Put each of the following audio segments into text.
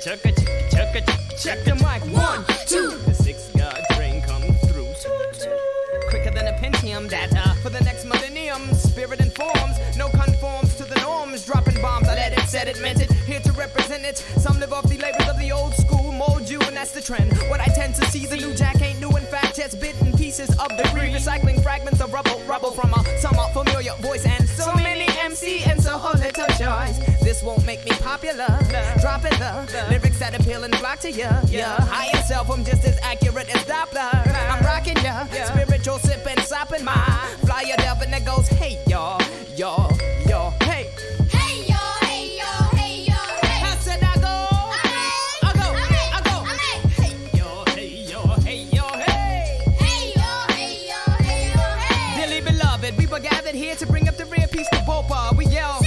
Check the mic. 1, 2. The 6 God train comes through. Quicker than a Pentium data for the next millennium. Spirit informs, no conforms to the norms. Dropping bombs, I let it, said it, meant it. Here to represent it. Some live off the labels of the old school, mold you, and that's the trend. What I tend to see, the new jack ain't new. In fact, just bitten pieces of the green. Recycling fragments of rubble from a somewhat familiar voice. And so many MC and so little choice. This won't make me popular. Dropping the lyrics that appeal and flock to ya. Higher self, I'm just as accurate as Doppler. I'm rocking ya. Spiritual sipping, sopping my flyer delp, and that goes, hey y'all, hey. Hey y'all, hey y'all, hey y'all, hey. I said I go. Hey y'all, hey. Hey y'all. Dearly beloved, we were gathered here to bring up the rear piece to Bopa. We yell.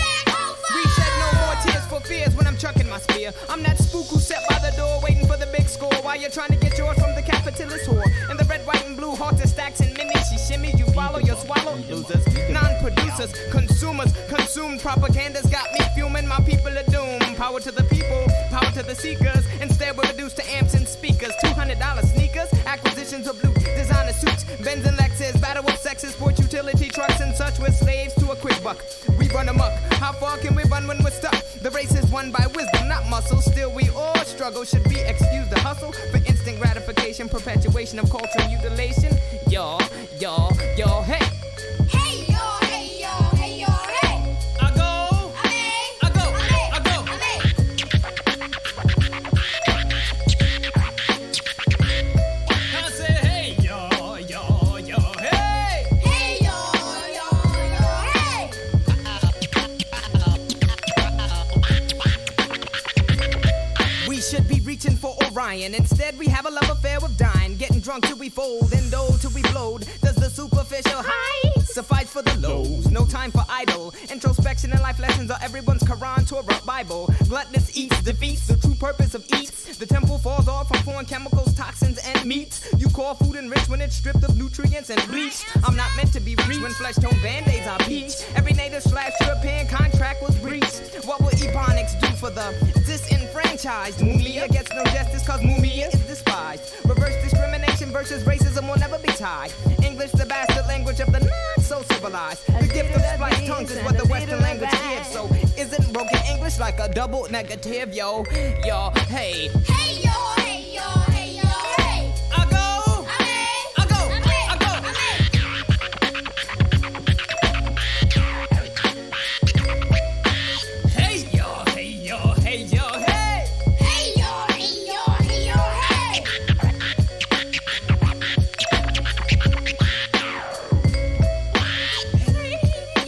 We shed no more tears for fears when I'm chucking my spear. I'm that spook who sat by the door waiting for the big score while you're trying to get yours from the capitalist whore. And the red, white, and blue hawks and stacks and minis. She shimmy, you follow, you swallow. Losers, non-producers, consumers, consumed propaganda's got me fuming. My people are doomed. Power to the people, power to the seekers. Instead we're reduced to amps and speakers. $200 sneakers, acquisitions of loot, designer suits, Benz and Lexus, battle of sexes, sport utility trucks and such. We're slaves to a quick buck. We run amok. How far can we run when we're stuck? The race is won by wisdom, not muscle. Still we all struggle. Should we excuse the hustle for instant gratification, perpetuation of cultural mutilation? Y'all, hey. Hey y'all, hey y'all, hey y'all, hey. I go. I say hey, y'all, hey. Hey y'all, hey. We should be reaching for Orion. Instead, we have a love affair with dying. Getting drunk till we fold, and old till we blowed. Does the superficial high suffice for the lows? No time for idle. Introspection and life lessons are everyone's Quran, Torah, Bible. Gluttonous eats, defeats the true purpose of eats. The temple falls off from foreign chemicals, toxins, and meats. You call food enriched when it's stripped of nutrients and bleach. I'm not meant to be reached when flesh-tone band-aids are peach. Every native/European contract was breached. What will Ebonics do for the disenfranchised? Mumia gets no justice cause Mumia is despised. Reverse discrimination versus racism will never be tied. English, the bastard language of the not-so-civilized. The gift of spliced tongues is what the Western language gives. So isn't broken English like a double negative? Yo, hey. Hey y'all, hey y'all, hey y'all, hey. I go. Hey y'all, hey y'all, hey y'all, hey. Hey y'all, hey y'all, hey y'all, hey. Hey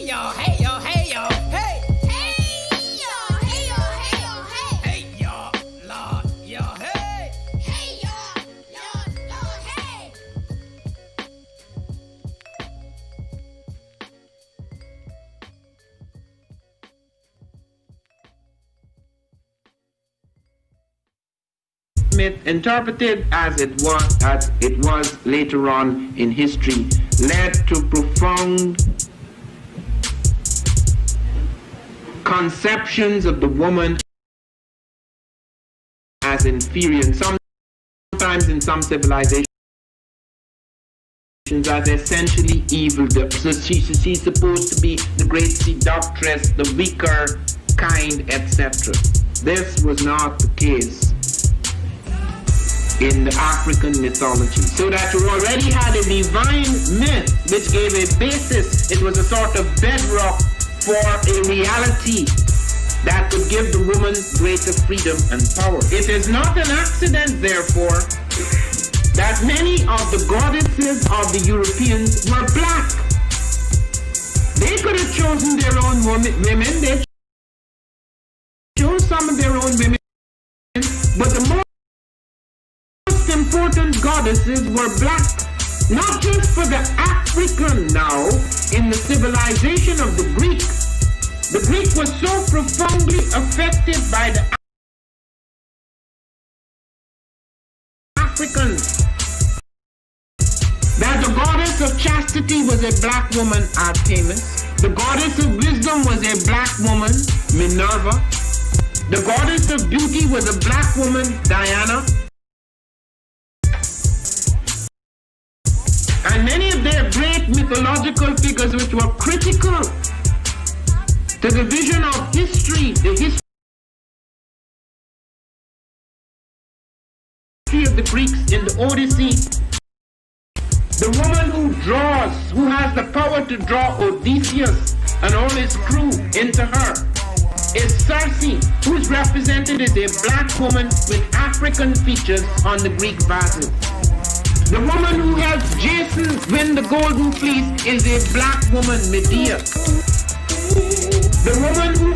y'all, hey y'all, hey y'all, hey. Hey y'all, hey y'all, hey y'all, hey. Hey y'all, Lord, y'all, hey. Hey y'all, Lord, hey. Myth, interpreted as it was later on in history, led to profound conceptions of the woman as inferior, and sometimes in some civilizations as essentially evil. So she's supposed to be the great seductress, the weaker kind, etc. This was not the case in the African mythology. So that you already had a divine myth which gave a basis. It was a sort of bedrock for a reality that could give the woman greater freedom and power. It is not an accident, therefore, that many of the goddesses of the Europeans were black. They could have chosen their own women. They chose some of their own women, but the most important goddesses were black, not just for the African now, in the civilization of the Greek. The Greek was so profoundly affected by the Africans that the goddess of chastity was a black woman, Artemis. The goddess of wisdom was a black woman, Minerva. The goddess of beauty was a black woman, Diana. And many of their great mythological figures which were critical to the vision of history, the history of the Greeks in the Odyssey. The woman who draws, who has the power to draw Odysseus and all his crew into her, is Circe, who is represented as a black woman with African features on the Greek vases. The woman who helps Jason win the golden fleece is a black woman, Medea. The woman who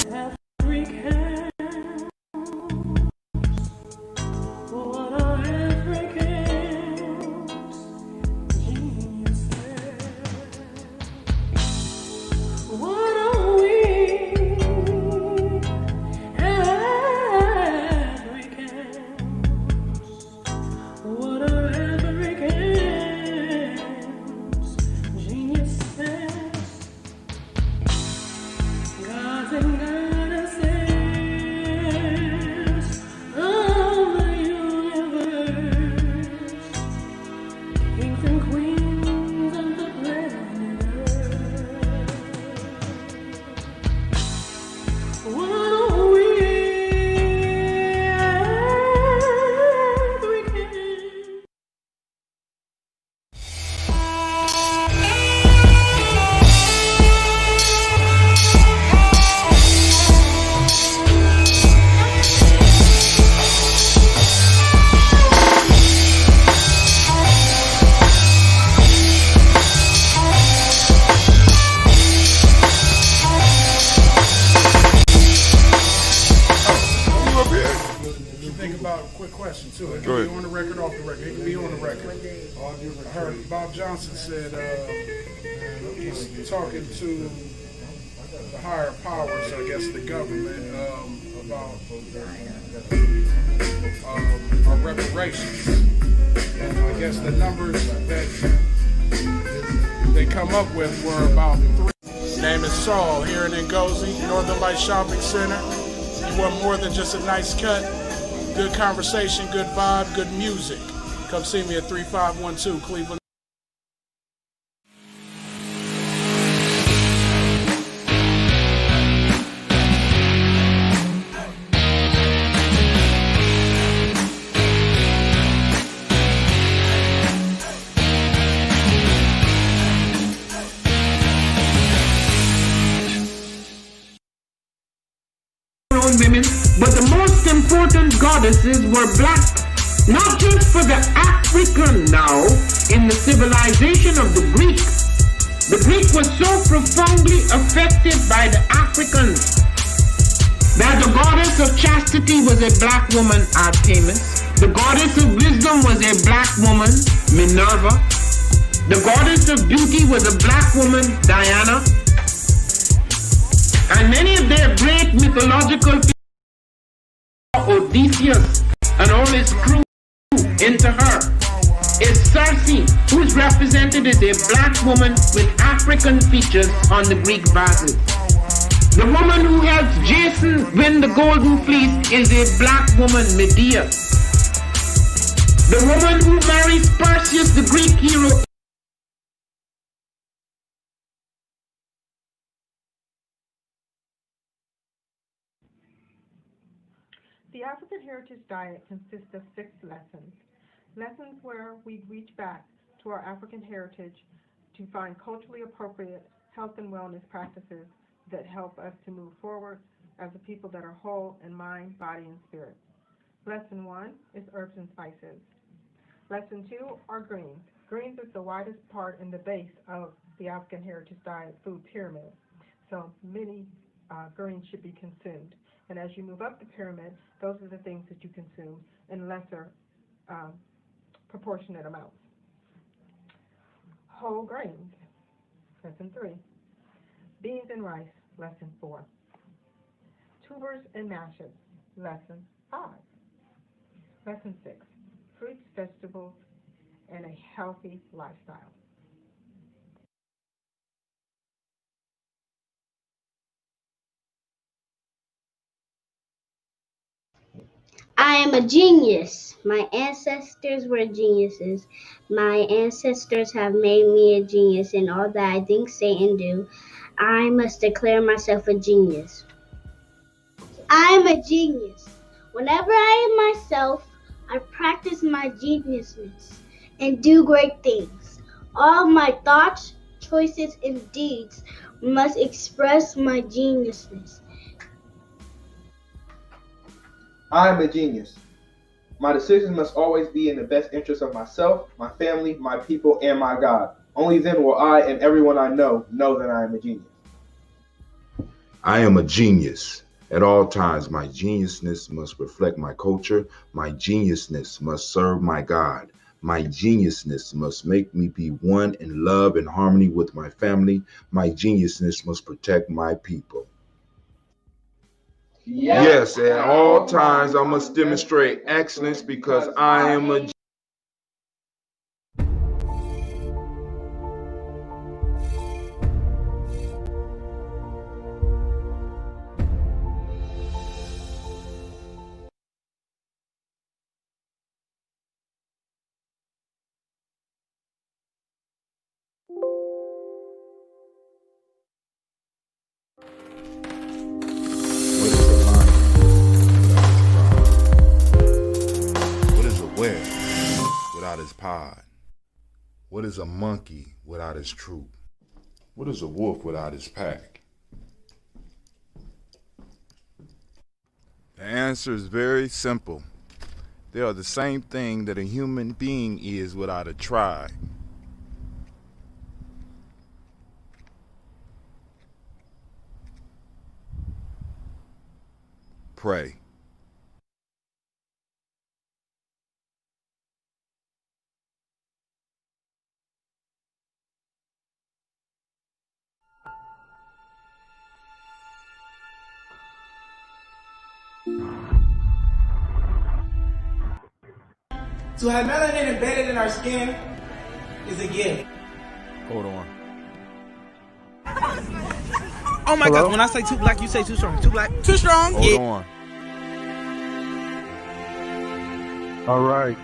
Johnson said he's talking to the higher powers, I guess the government, about our reparations. And I guess the numbers that they come up with were about 3. Name is Saul, here in Ngozi, Northern Light Shopping Center. You want more than just a nice cut? Good conversation, good vibe, good music. Come see me at 3512 Cleveland. Women, but the most important goddesses were black, not just for the African now in the civilization of the Greek. The Greek was so profoundly affected by the Africans that the goddess of chastity was a black woman, Artemis. The goddess of wisdom was a black woman, Minerva. The goddess of beauty was a black woman, Diana. And many of their great mythological figures, Odysseus and all his crew into her, is Circe, who is represented as a black woman with African features on the Greek vases. The woman who helps Jason win the golden fleece is a black woman, Medea. The woman who marries Perseus, the Greek hero, The African Heritage Diet consists of 6 lessons. Lessons where we reach back to our African heritage to find culturally appropriate health and wellness practices that help us to move forward as a people that are whole in mind, body, and spirit. Lesson 1 is herbs and spices. Lesson 2 are greens. Greens is the widest part in the base of the African Heritage Diet food pyramid. So many greens should be consumed. And as you move up the pyramid, those are the things that you consume in lesser proportionate amounts. Whole grains, lesson 3. Beans and rice, lesson 4. Tubers and mashes, lesson 5. Lesson 6. Fruits, vegetables, and a healthy lifestyle. I am a genius. My ancestors were geniuses. My ancestors have made me a genius in all that I think, say, and do. I must declare myself a genius. I am a genius. Whenever I am myself, I practice my geniusness and do great things. All my thoughts, choices, and deeds must express my geniusness. I am a genius. My decisions must always be in the best interest of myself, my family, my people, and my God. Only then will I and everyone I know that I am a genius. I am a genius. At all times, my geniusness must reflect my culture. My geniusness must serve my God. My geniusness must make me be one in love and harmony with my family. My geniusness must protect my people. Yes, at all times I must demonstrate excellence because I am a What is a whale without his pod? What is a monkey without his troop? What is a wolf without his pack? The answer is very simple. They are the same thing that a human being is without a tribe. Pray. To have melanin embedded in our skin is a gift. Hold on. Oh my God, when I say too black, you say too strong. Too black, too strong. Hold on. All right.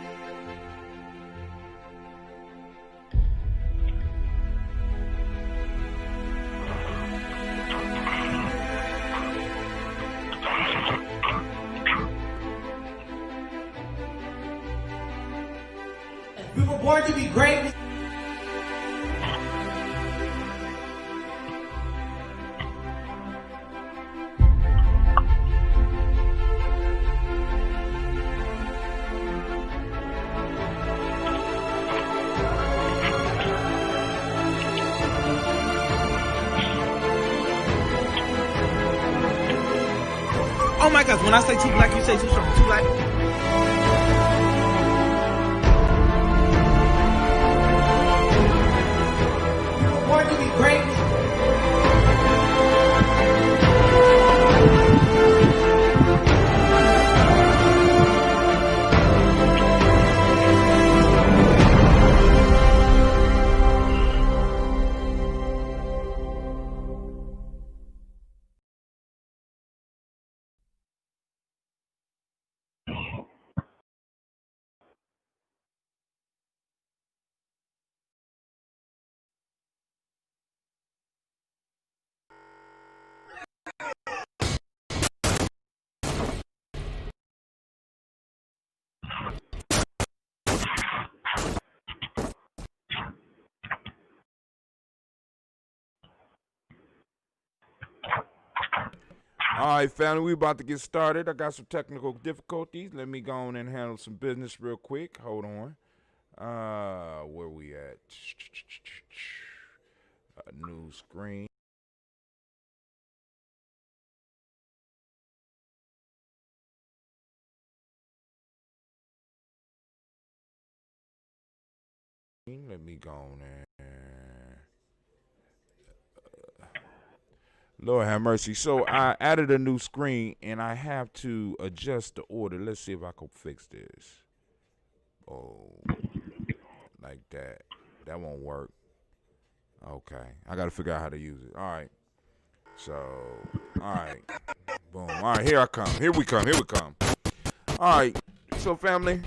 We were born to be great. Oh my God, when I say too black, you say too strong. Too black. Born to be great. All right, family, we about to get started. I got some technical difficulties. Let me go on and handle some business real quick. Hold on. Where we at? New screen. Let me go on and Lord have mercy. So I added a new screen and I have to adjust the order. Let's see if I can fix this. Oh, like that. That won't work. Okay. I got to figure out how to use it. All right. So, all right. Boom. All right, here I come. Here we come. All All right, so family,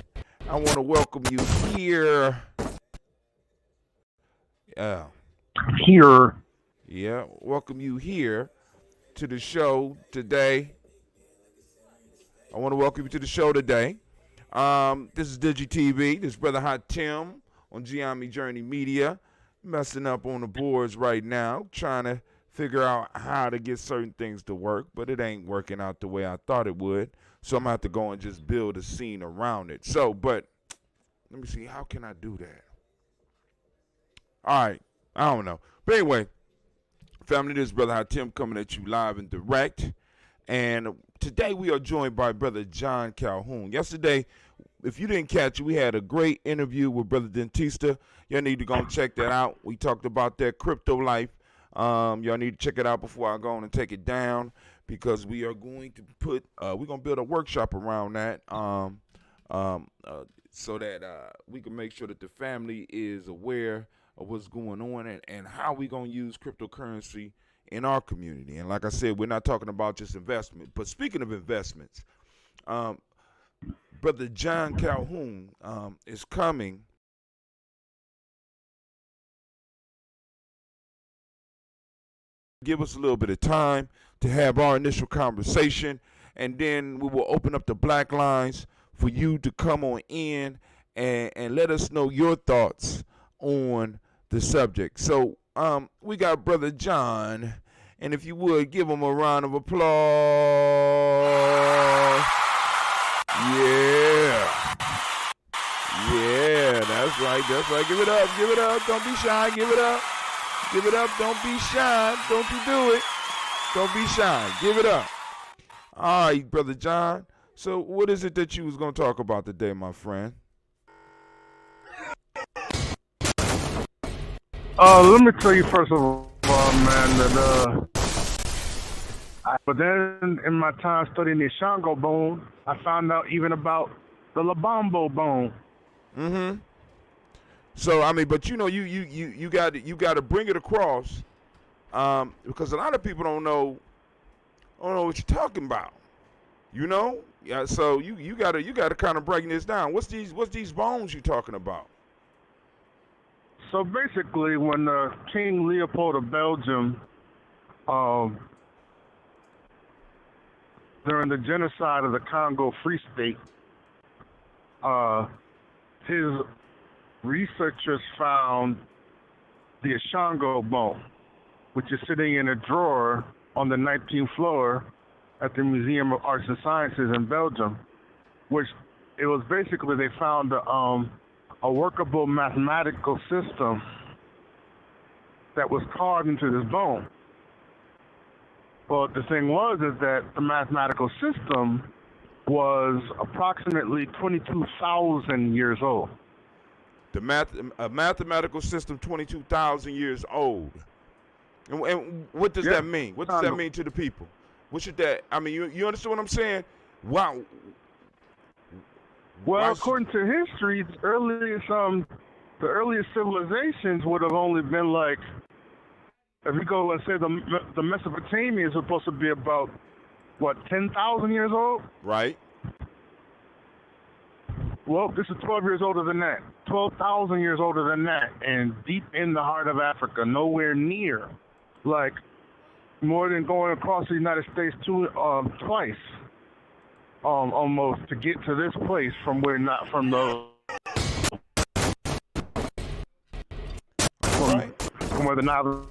I want to welcome you here. Yeah, welcome you here to the show today. I want to welcome you to the show today. This is DiGyeTV. This is Brother Hot Tim on Giami Journey Media. Messing up on the boards right now, trying to figure out how to get certain things to work, but it ain't working out the way I thought it would. So I'm going to have to go and just build a scene around it. So, but let me see, how can I do that? All right, I don't know. But anyway, family, this is Brother Hot Tim coming at you live and direct. And today we are joined by Brother John Calhoun. Yesterday, if you didn't catch it, we had a great interview with Brother Dentista. Y'all need to go and check that out. We talked about that crypto life. Y'all need to check it out before I go on and take it down, because we are going to put, we're going to build a workshop around that so that we can make sure that the family is aware of what's going on and how we're going to use cryptocurrency in our community. And like I said, we're not talking about just investment. But speaking of investments, Brother John Calhoun is coming. Give us a little bit of time to have our initial conversation, and then we will open up the black lines for you to come on in and let us know your thoughts on the subject. So we got Brother John, and if you would give him a round of applause. Yeah, that's right. Give it up, don't be shy, give it up, don't be shy, don't you do it, don't be shy, give it up. All right, Brother John, so what is it that you was going to talk about today, my friend? Let me tell you first of all, man, that but then in my time studying the Shango bone, I found out even about the Labambo bone. Mm-hmm. So I mean, but you know, you got to bring it across, because a lot of people don't know what you're talking about. You know, yeah. So you gotta kind of break this down. What's these bones you talking about? So basically, when King Leopold of Belgium, during the genocide of the Congo Free State, his researchers found the Ashango bone, which is sitting in a drawer on the 19th floor at the Museum of Arts and Sciences in Belgium, which it was basically they found a workable mathematical system that was carved into this bone. But the thing is that the mathematical system was approximately 22,000 years old. A mathematical system 22,000 years old. And what does that mean? What does that mean to the people? What should that, I mean, you understand what I'm saying? Wow. Well, according to history, the earliest civilizations would have only been like, if you go and say the Mesopotamia is supposed to be about, what, 10,000 years old? Right. Well, this is 12 years older than that. 12,000 years older than that, and deep in the heart of Africa, nowhere near. Like, more than going across the United States twice. Almost to get to this place from where from where the Nile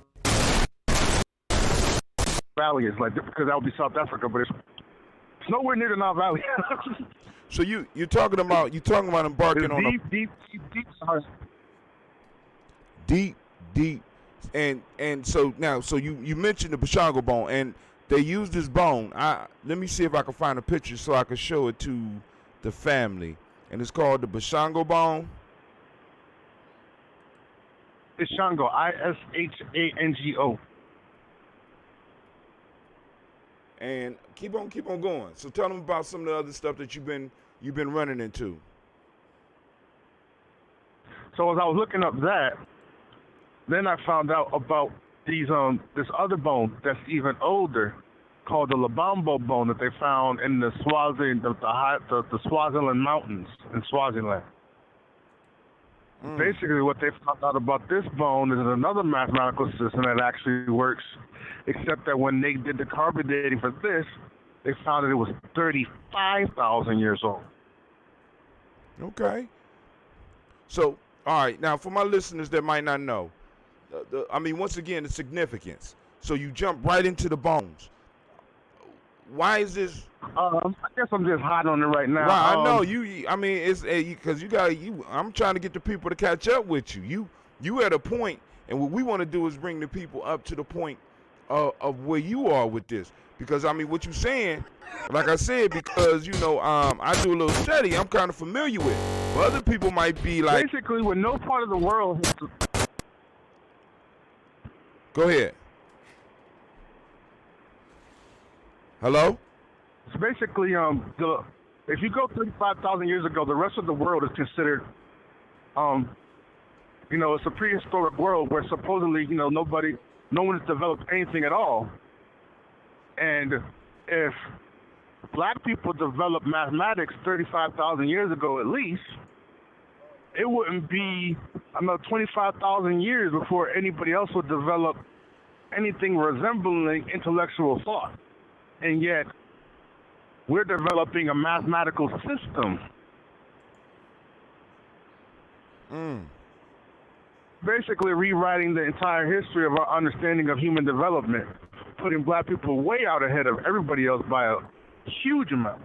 Valley is, like, because that would be South Africa, but it's nowhere near the Nile Valley. So you're talking about embarking it's on deep, and so now you mentioned the Bashango bone, and they used this bone. Let me see if I can find a picture so I can show it to the family. And it's called the Bashango bone. It's Shango, Ishango. And keep on going. So tell them about some of the other stuff that you've been running into. So as I was looking up that, then I found out about these this other bone that's even older, called the Lubombo bone that they found in the Swaziland mountains in Swaziland. Basically, what they found out about this bone is another mathematical system that actually works, except that when they did the carbon dating for this, they found that it was 35,000 years old. Okay. So, all right, now for my listeners that might not know, once again, the significance. So you jump right into the bones. Why is this? I guess I'm just hot on it right now. Right, I know you. I mean, it's because you got you. I'm trying to get the people to catch up with you. You at a point, and what we want to do is bring the people up to the point of where you are with this. Because I mean, what you're saying, like I said, because I do a little study. I'm kind of familiar with. But other people might be like, basically, when no part of the world. Go ahead. Hello? It's basically, if you go 35,000 years ago, the rest of the world is considered, it's a prehistoric world where supposedly, no one has developed anything at all. And if black people developed mathematics 35,000 years ago at least, it wouldn't be another 25,000 years before anybody else would develop anything resembling intellectual thought. And yet, we're developing a mathematical system. Basically rewriting the entire history of our understanding of human development, putting black people way out ahead of everybody else by a huge amount.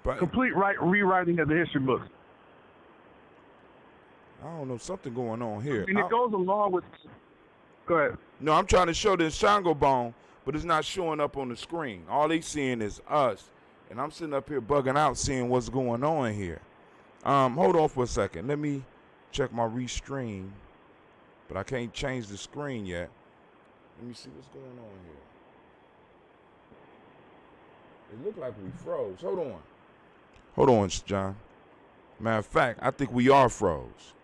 But complete rewriting of the history books. I don't know, something going on here. And it goes along with... Go ahead. No, I'm trying to show the Shango bone, but it's not showing up on the screen. All they seeing is us. And I'm sitting up here bugging out seeing what's going on here. Hold on for a second. Let me check my restream. But I can't change the screen yet. Let me see what's going on here. It looked like we froze. Hold on. Hold on, John. Matter of fact, I think we are froze.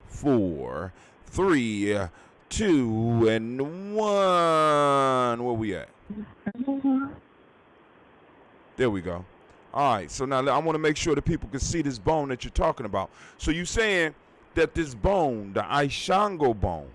Four, 3, 2, and 1. Where we at? There we go. All right, so now I want to make sure that people can see this bone that you're talking about. So you're saying that this bone, the Ishango bone,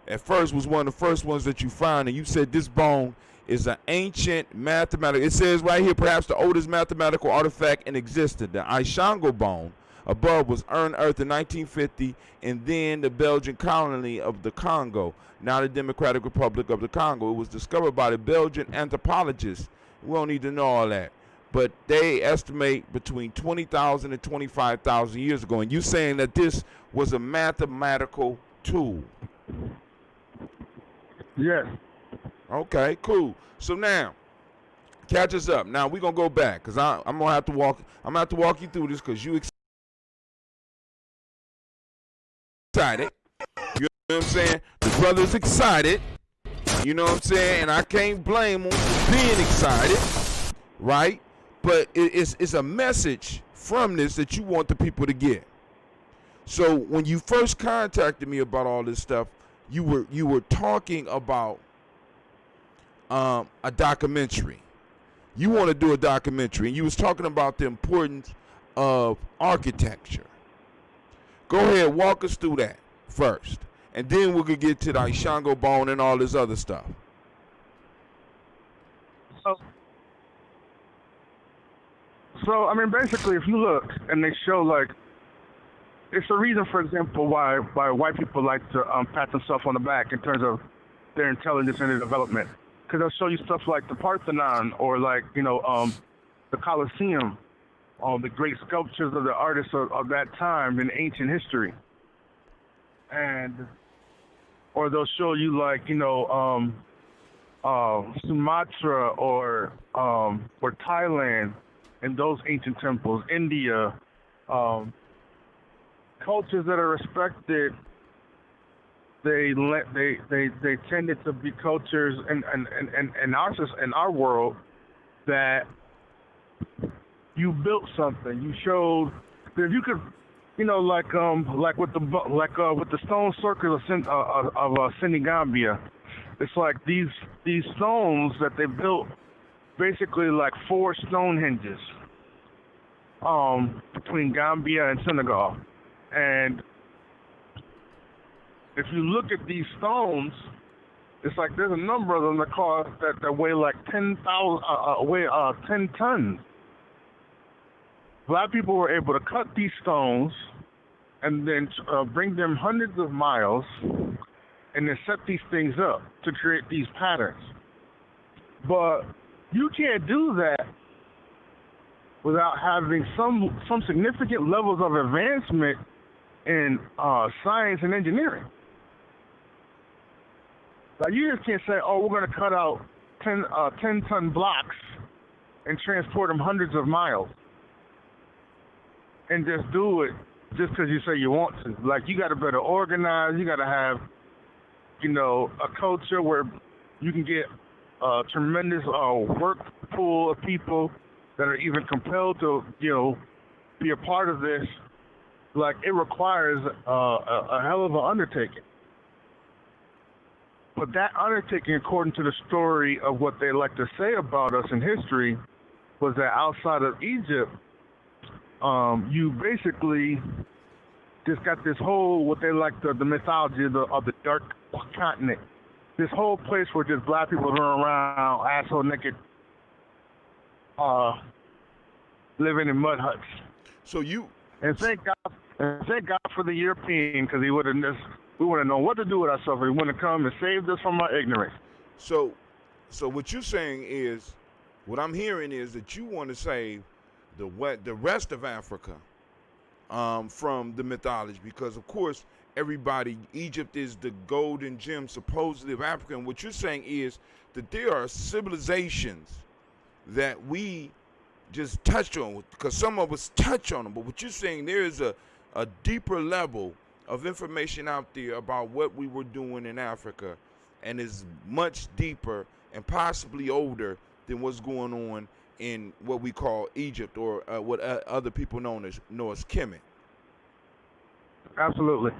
at first was one of the first ones that you found, and you said this bone is an ancient mathematical, it says right here, perhaps the oldest mathematical artifact in existence. The Ishango bone above was unearthed in 1950, and then the Belgian colony of the Congo, now the Democratic Republic of the Congo. It was discovered by the Belgian anthropologists. We don't need to know all that, but they estimate between 20,000 and 25,000 years ago. And you saying that this was a mathematical tool? Yes. Okay, cool. So now, catch us up. Now we're gonna go back because I'm gonna have to walk. I'm gonna have to walk you through this because you excited. You know what I'm saying? The brother's excited. You know what I'm saying? And I can't blame him for being excited, right? But it's a message from this that you want the people to get. So when you first contacted me about all this stuff, you were talking about a documentary. You want to do a documentary, and you was talking about the importance of architecture. Go ahead, walk us through that first, and then we could get to the Ishango bone and all this other stuff. So I mean, basically, if you look and they show, like, it's the reason, for example, why white people like to pat themselves on the back in terms of their intelligence and their development, because they'll show you stuff like the Parthenon or like the Colosseum, the great sculptures of the artists of that time in ancient history, or they'll show you like Sumatra or Thailand and those ancient temples, India, cultures that are respected, they tended to be cultures in our world that you built something. You showed that if you could, like with the stone circle of Senegambia, it's like these stones that they built, basically like 4 Stonehenges, between Gambia and Senegal. And if you look at these stones, it's like there's a number of them that weigh like 10 tons. Black people were able to cut these stones and then bring them hundreds of miles and then set these things up to create these patterns. But you can't do that without having some significant levels of advancement in science and engineering. Like, you just can't say, oh, we're going to cut out 10-ton blocks and transport them hundreds of miles and just do it just because you say you want to. Like, you got to better organize. You got to have, a culture where you can get a tremendous work pool of people that are even compelled to, be a part of this. Like, it requires a hell of an undertaking. But that undertaking, according to the story of what they like to say about us in history, was that outside of Egypt, you basically just got this whole, what they like the mythology of the dark continent. This whole place where just black people run around, asshole naked, living in mud huts. So you... And thank God for the European, because we wouldn't know what to do with ourselves. He wouldn't come and saved us from our ignorance. So what you're saying is, what I'm hearing is that you want to save the rest of Africa from the mythology, because of course Egypt is the golden gem supposedly of Africa. And what you're saying is that there are civilizations that we just touched on, because some of us touch on them. But what you're saying, there is a deeper level of information out there about what we were doing in Africa, and is much deeper and possibly older than what's going on in what we call Egypt, or what other people know as Kemet. Absolutely.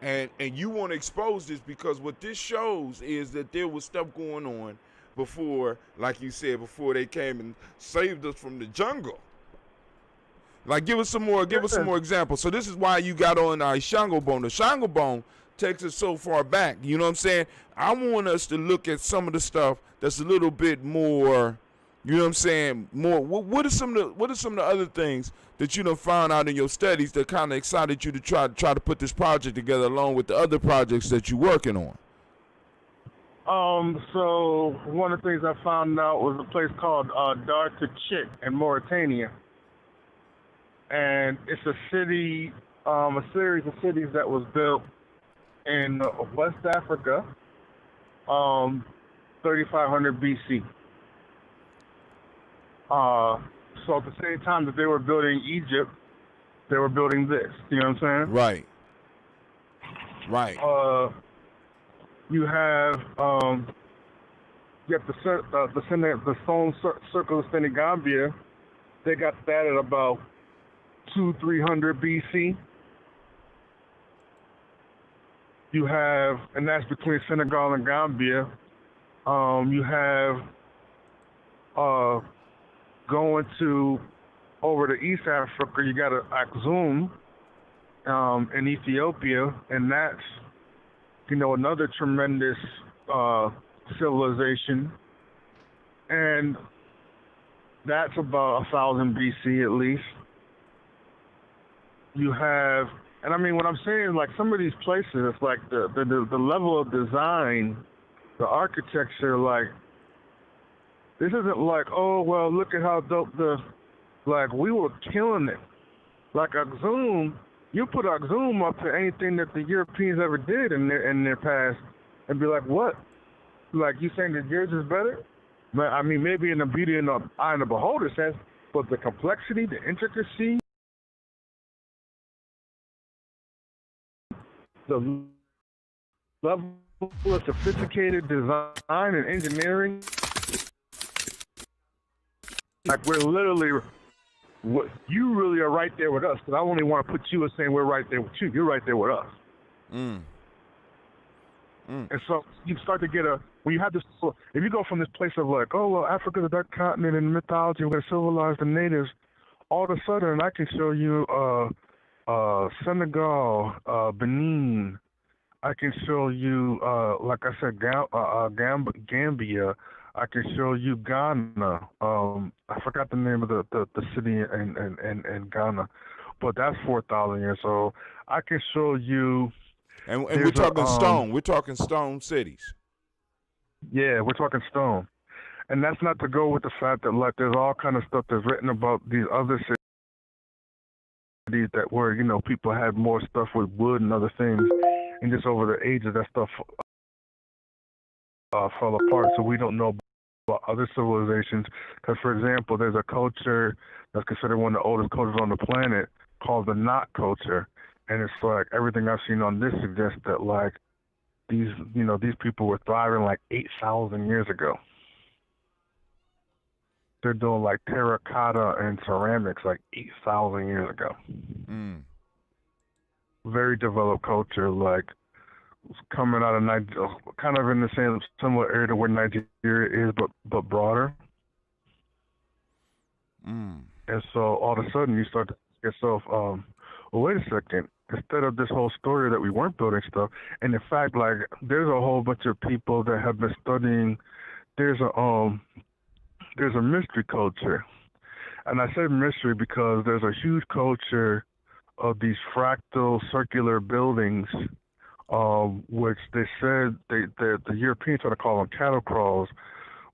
And you want to expose this because what this shows is that there was stuff going on before, like you said, before they came and saved us from the jungle. Like, give us some more examples. So this is why you got on our Shango bone. The Shango bone takes us so far back. You know what I'm saying? I want us to look at some of the stuff that's a little bit more, you know what I'm saying, more. What are some of the other things that you done found out in your studies that kind of excited you to try to put this project together along with the other projects that you're working on? So one of the things I found out was a place called Dar Tachit in Mauritania. And it's a city, a series of cities that was built in West Africa, 3500 BC. So at the same time that they were building Egypt, they were building this. You know what I'm saying? Right. Right. You have the stone circle of Senegambia. They got that at about 200-300 BC. You have, and that's between Senegal and Gambia. You have going over to East Africa, you got Axum in Ethiopia, and that's, another tremendous civilization. And that's about 1000 BC at least. You have, and I mean, what I'm saying, like, some of these places, it's like the level of design, the architecture, like, this isn't like, oh, well, look at how dope we were killing it. Like Axum, you put Axum up to anything that the Europeans ever did in their past and be like, what? Like, you saying that yours is better? But, I mean, maybe in the beauty and the eye and the beholder sense, but the complexity, the intricacy, the level of sophisticated design and engineering, like we're literally, you really are right there with us. Because I only want to put you as saying we're right there with you. You're right there with us. And so you start to get when you have this, if you go from this place of like, oh, well, Africa's a dark continent in mythology, we're going to civilize the natives, all of a sudden I can show you Senegal, Benin. I can show you, like I said, Gambia. I can show you Ghana. I forgot the name of the city in Ghana, but that's 4,000 years old. I can show you. And we're talking stone. We're talking stone cities. Yeah, we're talking stone. And that's not to go with the fact that, like, there's all kind of stuff that's written about these other cities that where, you know, people had more stuff with wood and other things. And just over the ages, that stuff fell apart. So we don't know about other civilizations. Because, for example, there's a culture that's considered one of the oldest cultures on the planet called the Knot culture. And it's like everything I've seen on this suggests that, like, these people were thriving like 8,000 years ago. They're doing like terracotta and ceramics like 8,000 years ago. Very developed culture, like coming out of Nigeria, kind of in the same similar area to where Nigeria is, but broader. And so all of a sudden you start to ask yourself, well, wait a second. Instead of this whole story that we weren't building stuff, and in fact, like, there's a whole bunch of people that have been studying. There's a mystery culture, and I say mystery because there's a huge culture of these fractal circular buildings, which they said the Europeans try to call them cattle crawls,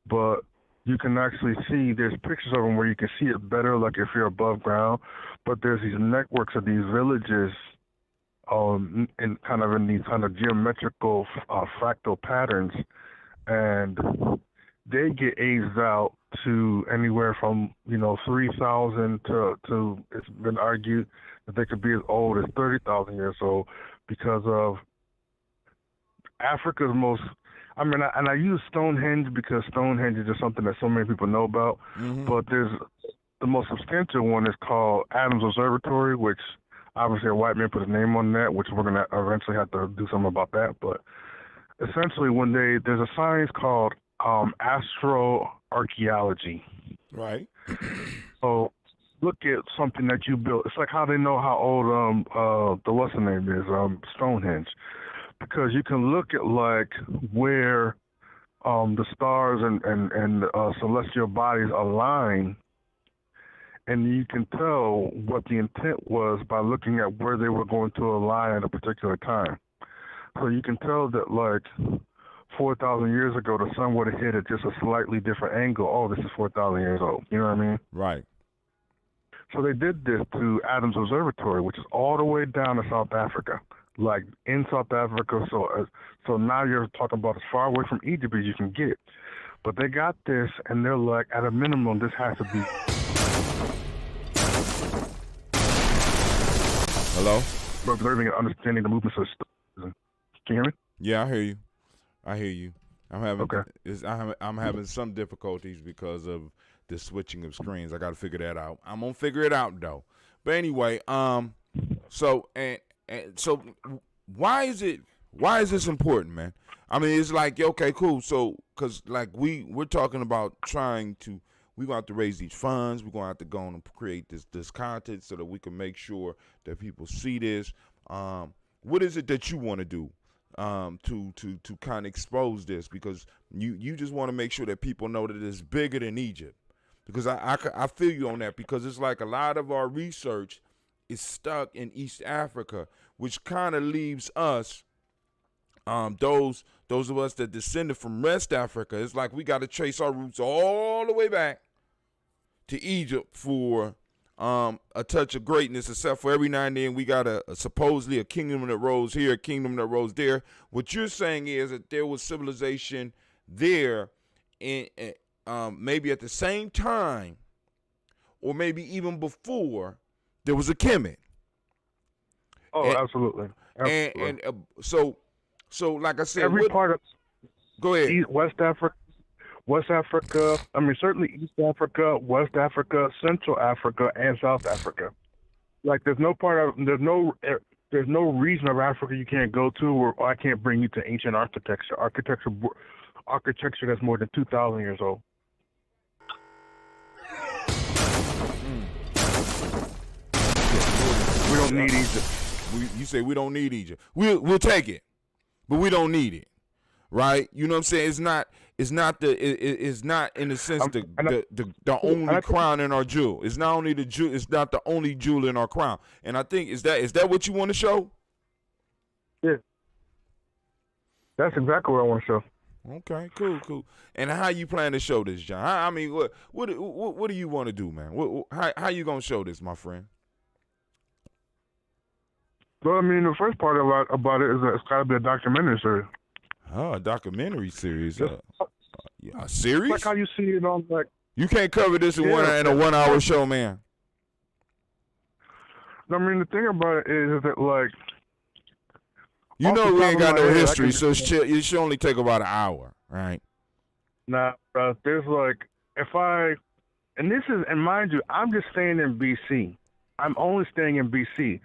but you can actually see, there's pictures of them where you can see it better, like if you're above ground, but there's these networks of these villages in these kind of geometrical fractal patterns, and they get aged out to anywhere from 3,000 to it's been argued that they could be as old as 30,000 years old because of Africa's most. I mean, I use Stonehenge because Stonehenge is just something that so many people know about, but there's the most substantial one is called Adams Observatory, which obviously a white man put his name on that, which we're going to eventually have to do something about that. But essentially, there's a science called astroarchaeology. Right. So look at something that you built. It's like how they know how old the what's the name is, Stonehenge. Because you can look at like where the stars and celestial bodies align, and you can tell what the intent was by looking at where they were going to align at a particular time. So you can tell that like 4,000 years ago, the sun would have hit at just a slightly different angle. Oh, this is 4,000 years old. You know what I mean? Right. So they did this to Adams Observatory, which is all the way down to South Africa. Like in South Africa, so now you're talking about as far away from Egypt as you can get. But they got this, and they're like, at a minimum, this has to be. Hello? Observing and understanding the movements of the stars. Can you hear me? Yeah, I hear you. I'm having okay. I'm having some difficulties because of the switching of screens. I got to figure that out. I'm gonna figure it out though. But anyway, so why is this important, man? I mean, it's like, okay, cool. So, cause like we're talking about we're going to have to raise these funds. We're going to have to go on and create this content so that we can make sure that people see this. What is it that you want to do to kind of expose this? Because you just want to make sure that people know that it's bigger than Egypt. Because I feel you on that, because it's like a lot of our research is stuck in East Africa, which kind of leaves us, those of us that descended from West Africa, it's like we got to trace our roots all the way back to Egypt for a touch of greatness, except for every now and then we got supposedly a kingdom that rose here, a kingdom that rose there. What you're saying is that there was civilization there in maybe at the same time, or maybe even before, there was a Kemet. Oh, absolutely. And so like I said, every part of go ahead. West Africa. I mean, certainly East Africa, West Africa, Central Africa, and South Africa. Like, there's no region of Africa you can't go to, or I can't bring you to ancient architecture that's more than 2,000 years old. We don't need Egypt. You say we don't need Egypt. We'll take it, but we don't need it, right? You know what I'm saying? It's not in the sense the only crown in our jewel. It's not only the jewel. It's not the only jewel in our crown. And I think is that what you want to show? Yeah, that's exactly what I want to show. Okay, cool. And how you plan to show this, John? I mean, what do you want to do, man? How you gonna show this, my friend? Well, I mean, the first part about it is that it's got to be a documentary series. Oh, a documentary series. A series? Like how you see it on, like. You can't cover this in a 1 hour show, man. I mean, the thing about it is that, like. You know we ain't got no history, so it should only take about an hour, right? Nah, there's like, and mind you, I'm just staying in BC. I'm only staying in BC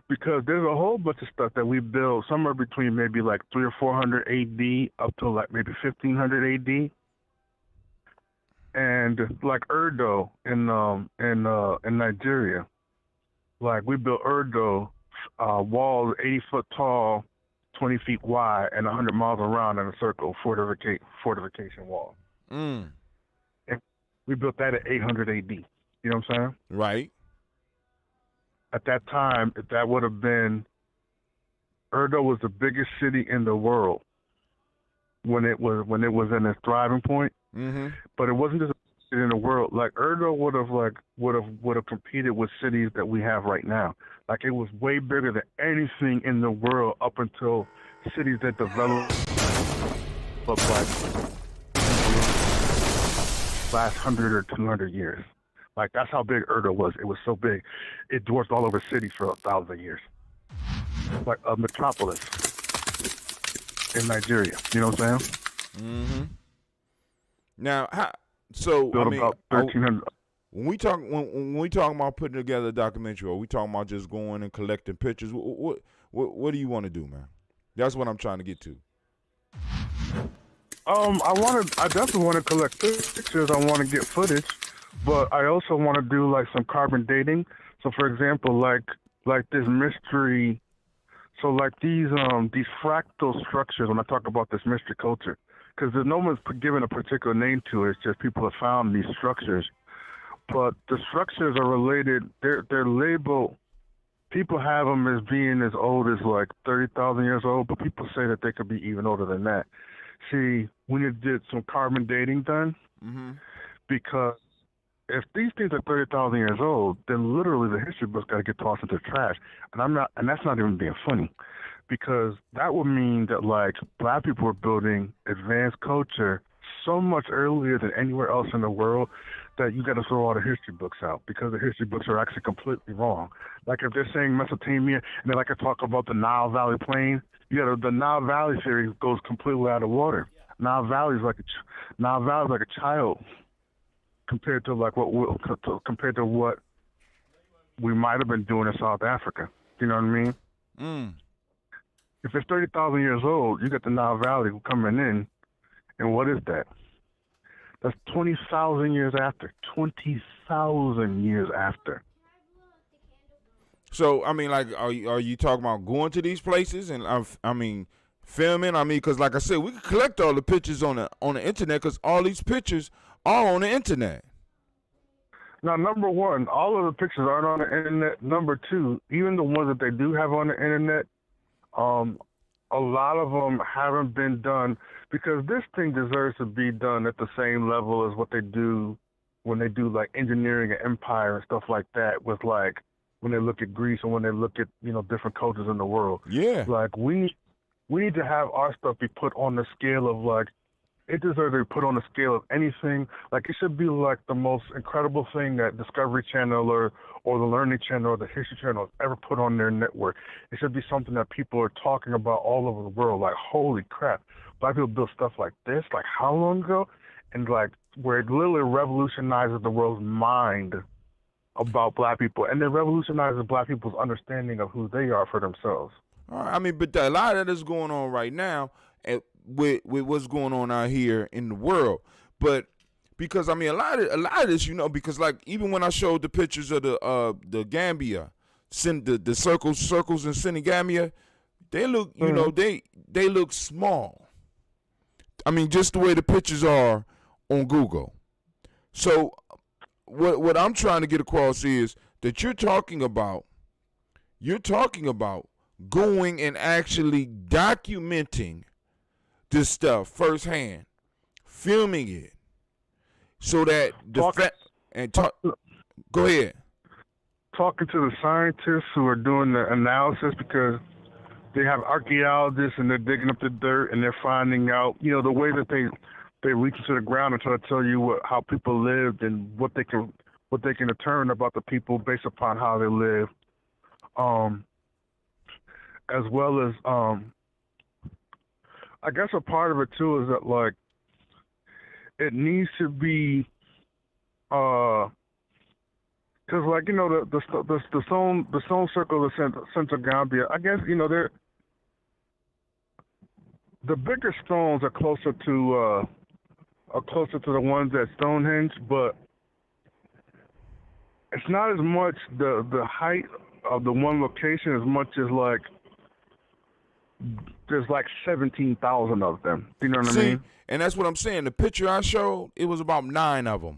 because there's a whole bunch of stuff that we built somewhere between maybe like 300 or 400 AD up to like maybe 1500 AD. And like Urdo in Nigeria, like we built Urdo walls 80 foot tall, 20 feet wide, and 100 miles around in a circle, fortification wall. And we built that at 800 AD. You know what I'm saying? Right. At that time, that would have been, Urdo was the biggest city in the world when it was in its thriving point. Mm-hmm. But it wasn't just a city in the world. Like Urdo would have competed with cities that we have right now. Like it was way bigger than anything in the world up until cities that developed like last 100 or 200 years. Like that's how big Urdo was. It was so big, it dwarfed all over cities for 1,000 years. Like a metropolis in Nigeria. You know what I'm saying? Mm-hmm. Now, built about 1,300. When we talk about putting together a documentary, or we talking about just going and collecting pictures, what do you want to do, man? That's what I'm trying to get to. I definitely want to collect pictures. I want to get footage, but I also want to do like some carbon dating. So, for example, like this mystery. So, like these fractal structures. When I talk about this mystery culture, because no one's given a particular name to it. It's just people have found these structures. But the structures are related. They're labeled. People have them as being as old as like 30,000 years old, but people say that they could be even older than that. See, we did some carbon dating done, because if these things are 30,000 years old, then literally the history book's got to get tossed into the trash. And that's not even being funny, because that would mean that like black people were building advanced culture so much earlier than anywhere else in the world that you got to throw all the history books out, because the history books are actually completely wrong. Like if they're saying Mesopotamia and they like to talk about the Nile Valley Plain, the Nile Valley theory goes completely out of water. Nile Valley is like a child compared to what we might have been doing in South Africa. You know what I mean? If it's 30,000 years old, you got the Nile Valley coming in, and what is that? That's 20,000 years after. 20,000 years after. So, I mean, like, are you talking about going to these places and filming? I mean, because like I said, we can collect all the pictures on the internet, because all these pictures are on the internet. Now, number one, all of the pictures aren't on the internet. Number two, even the ones that they do have on the internet, a lot of them haven't been done, because this thing deserves to be done at the same level as what they do when they do like engineering and empire and stuff like that, with like when they look at Greece and when they look at, different cultures in the world. Yeah. Like we need to have our stuff be put on the scale of like it deserves to be put on the scale of anything. Like, it should be like the most incredible thing that Discovery Channel or the Learning Channel or the History Channel has ever put on their network. It should be something that people are talking about all over the world. Like, holy crap, Black people built stuff like this, like how long ago? And like, where it literally revolutionizes the world's mind about Black people, and then revolutionizes Black people's understanding of who they are for themselves. All right, I mean, but a lot of that is going on right now with what's going on out here in the world. But because I mean, a lot of this, you know, because like even when I showed the pictures of the Gambia, the circles in Senegambia, they look, you know, they look small. I mean, just the way the pictures are on Google. So what I'm trying to get across is that you're talking about going and actually documenting this stuff firsthand, filming it, so that go ahead. Talking to the scientists who are doing the analysis, because they have archaeologists and they're digging up the dirt and they're finding out, you know, the way that they reach into the ground and try to tell you how people lived and what they can determine about the people based upon how they live, as well as I guess a part of it too is that like it needs to be because like, you know, the stone circle of Central Gambia, I guess, you know, the bigger stones are closer to the ones at Stonehenge, but it's not as much the height of the one location as much as like there's like 17,000 of them. You know what I mean? And that's what I'm saying. The picture I showed, it was about 9 of them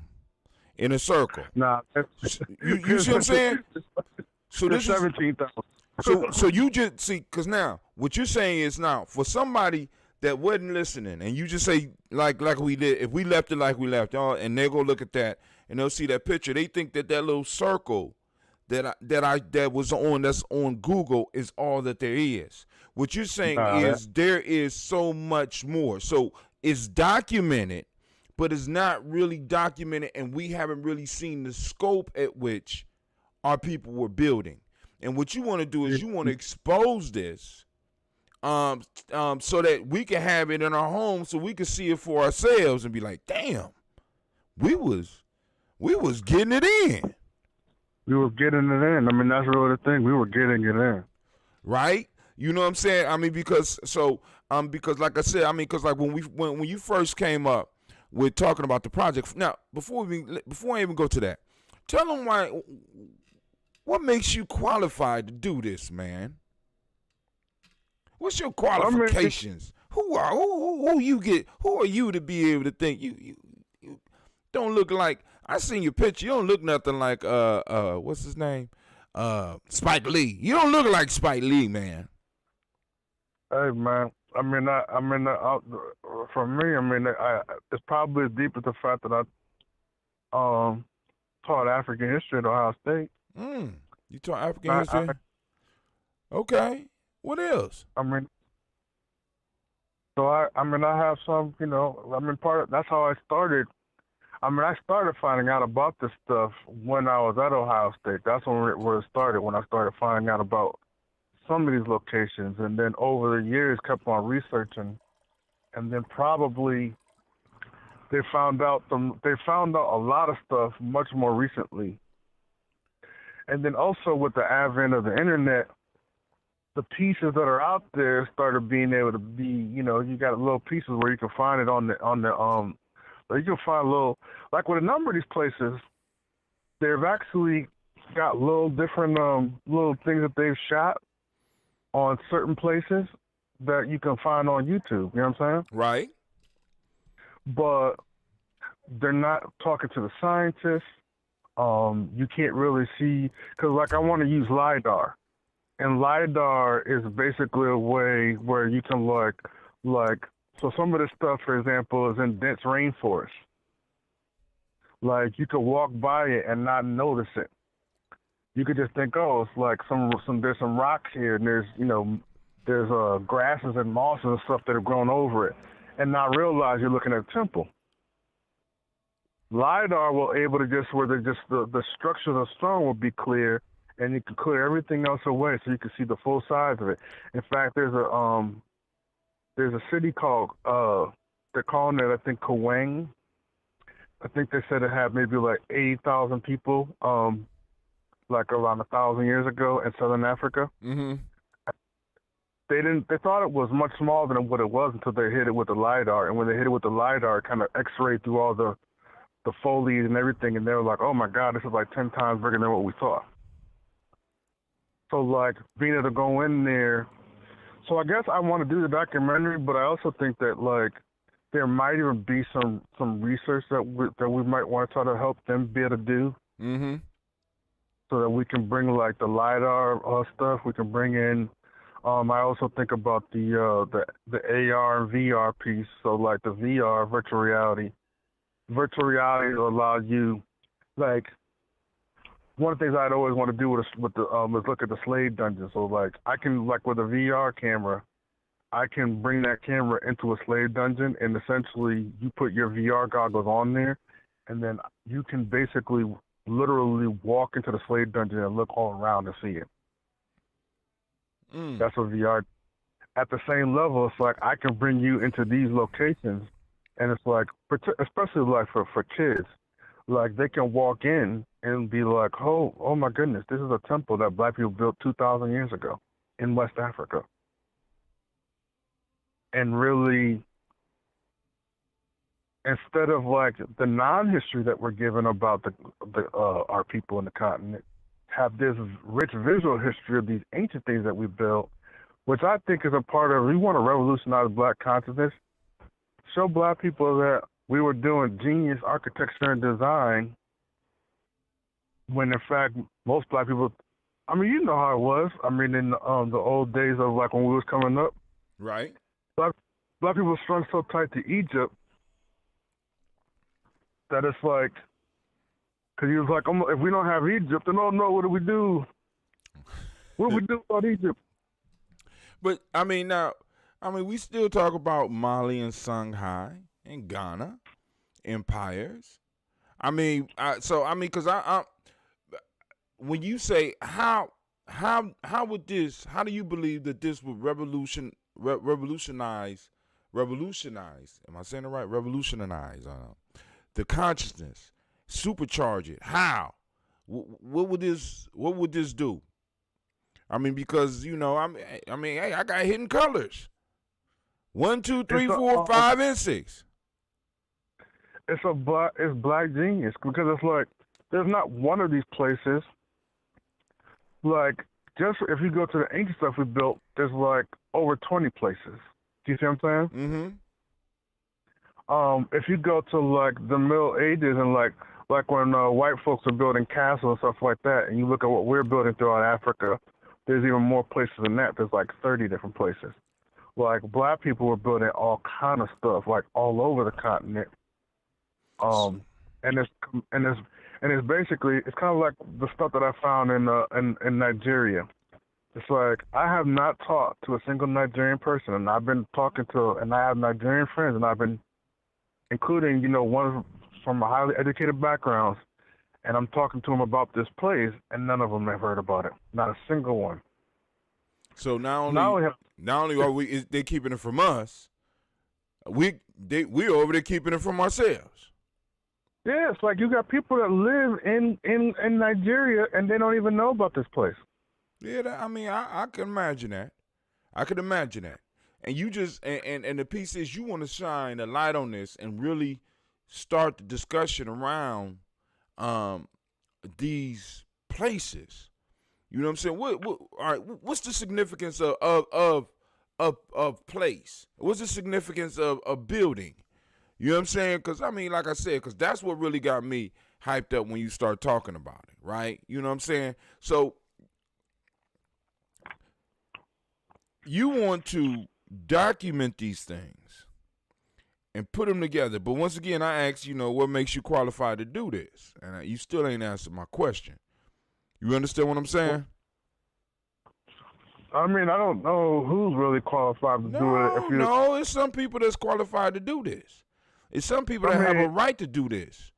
in a circle. Nah, you see what I'm saying? So this 17,000. So you just see, because now what you're saying is, now for somebody that wasn't listening, and you just say like we did, if we left it like we left, and they go look at that and they'll see that picture, they think that little circle that's on Google is all that there is. What you're saying is there is so much more. So it's documented, but it's not really documented, and we haven't really seen the scope at which our people were building. And what you want to do is you want to expose this so that we can have it in our home, so we can see it for ourselves and be like, damn, we was getting it in. We were getting it in. I mean, that's really the thing. We were getting it in. Right? You know what I'm saying? I mean, because like I said, I mean, because like when you first came up with talking about the project. Now, before I even go to that, tell them what makes you qualified to do this, man? What's your qualifications? Who are you to be able to think you don't look like? I seen your picture. You don't look nothing like what's his name? Spike Lee. You don't look like Spike Lee, man. Hey, man. I mean, for me, I mean, it's probably as deep as the fact that I taught African history at Ohio State. You taught African history? Okay. What else? I mean, so I have some, you know, I mean, that's how I started. I mean, I started finding out about this stuff when I was at Ohio State. That's where it started, when I started finding out about some of these locations. And then over the years, kept on researching. And then probably they found out a lot of stuff much more recently. And then also with the advent of the internet, the pieces that are out there started being able to be, you know, you got little pieces where you can find it on the you can find little, like with a number of these places, they've actually got little different little things that they've shot on certain places that you can find on YouTube. You know what I'm saying? Right. But they're not talking to the scientists. You can't really see, because like I want to use LiDAR. And LiDAR is basically a way where you can so some of this stuff, for example, is in dense rainforest. Like you could walk by it and not notice it. You could just think, oh, it's like there's some rocks here, and there's grasses and mosses and stuff that have grown over it. and not realize you're looking at a temple. LiDAR will able to just where the structures of stone will be clear, and you can clear everything else away, so you can see the full size of it. In fact, there's a city called they're calling it, I think, Calhoun. I think they said it had maybe like 80,000 people, like around 1,000 years ago in southern Africa. Mm-hmm. They thought it was much smaller than what it was until they hit it with the LiDAR, and when they hit it with the LiDAR, it kind of X-rayed through all the foliage and everything, and they were like, oh my God, this is like 10 times bigger than what we thought. So like being able to go in there, so I guess I want to do the documentary, but I also think that like there might even be some research that we might want to try to help them be able to do, so that we can bring like the LiDAR stuff. We can bring in. I also think about the AR and VR piece. So like the VR, virtual reality. Virtual reality will allow you, like, one of the things I'd always want to do is look at the slave dungeon. So like I can, like with a VR camera, I can bring that camera into a slave dungeon, and essentially you put your VR goggles on there, and then you can basically literally walk into the slave dungeon and look all around and see it. That's what VR. At the same level, it's like I can bring you into these locations, and it's like, especially like for kids, like they can walk in and be like, oh my goodness, this is a temple that black people built 2,000 years ago in West Africa. And really, instead of like the non-history that we're given about our people in the continent, have this rich visual history of these ancient things that we built, which I think is a part of, we want to revolutionize black consciousness, show black people that we were doing genius architecture and design, when in fact most black people, I mean, you know how it was. I mean, in the old days of like when we was coming up, right? Black people strung so tight to Egypt that it's like, because he was like, if we don't have Egypt, then oh no, what do we do? What do we do about Egypt? But I mean, we still talk about Mali and Songhai and Ghana empires. I mean, because I when you say how would this? How do you believe that this would revolutionize? Am I saying it right? Revolutionize the consciousness, supercharge it. How? What would this do? I mean, because hey, I got hidden colors. 1, 2, 3, 4, 5, and 6. It's black genius, because it's like there's not one of these places. Like, just if you go to the ancient stuff we built, there's like over 20 places. Do you see what I'm saying? If you go to like the Middle Ages and like when white folks are building castles and stuff like that, and you look at what we're building throughout Africa, there's even more places than that. There's like 30 different places. Like black people were building all kind of stuff, like all over the continent. And it's basically, it's kind of like the stuff that I found in Nigeria. It's like, I have not talked to a single Nigerian person, and I've been talking to, and I have Nigerian friends, and I've been, including, one from a highly educated backgrounds, and I'm talking to them about this place, and none of them have heard about it. Not a single one. So not only are they keeping it from us, we're over there keeping it from ourselves. Yeah, it's like you got people that live in Nigeria, and they don't even know about this place. Yeah, I can imagine that. I could imagine that. And you just, and the piece is, you want to shine a light on this and really start the discussion around these places. You know what I'm saying? All right, what's the significance of place? What's the significance of building? You know what I'm saying? Because, like I said, because that's what really got me hyped up when you start talking about it, right? You know what I'm saying? So you want to document these things and put them together. But once again, I ask, what makes you qualified to do this? And you still ain't answered my question. You understand what I'm saying? I mean, I don't know who's really qualified to do it. No, it's some people that's qualified to do this. It's some people that have a right to do this.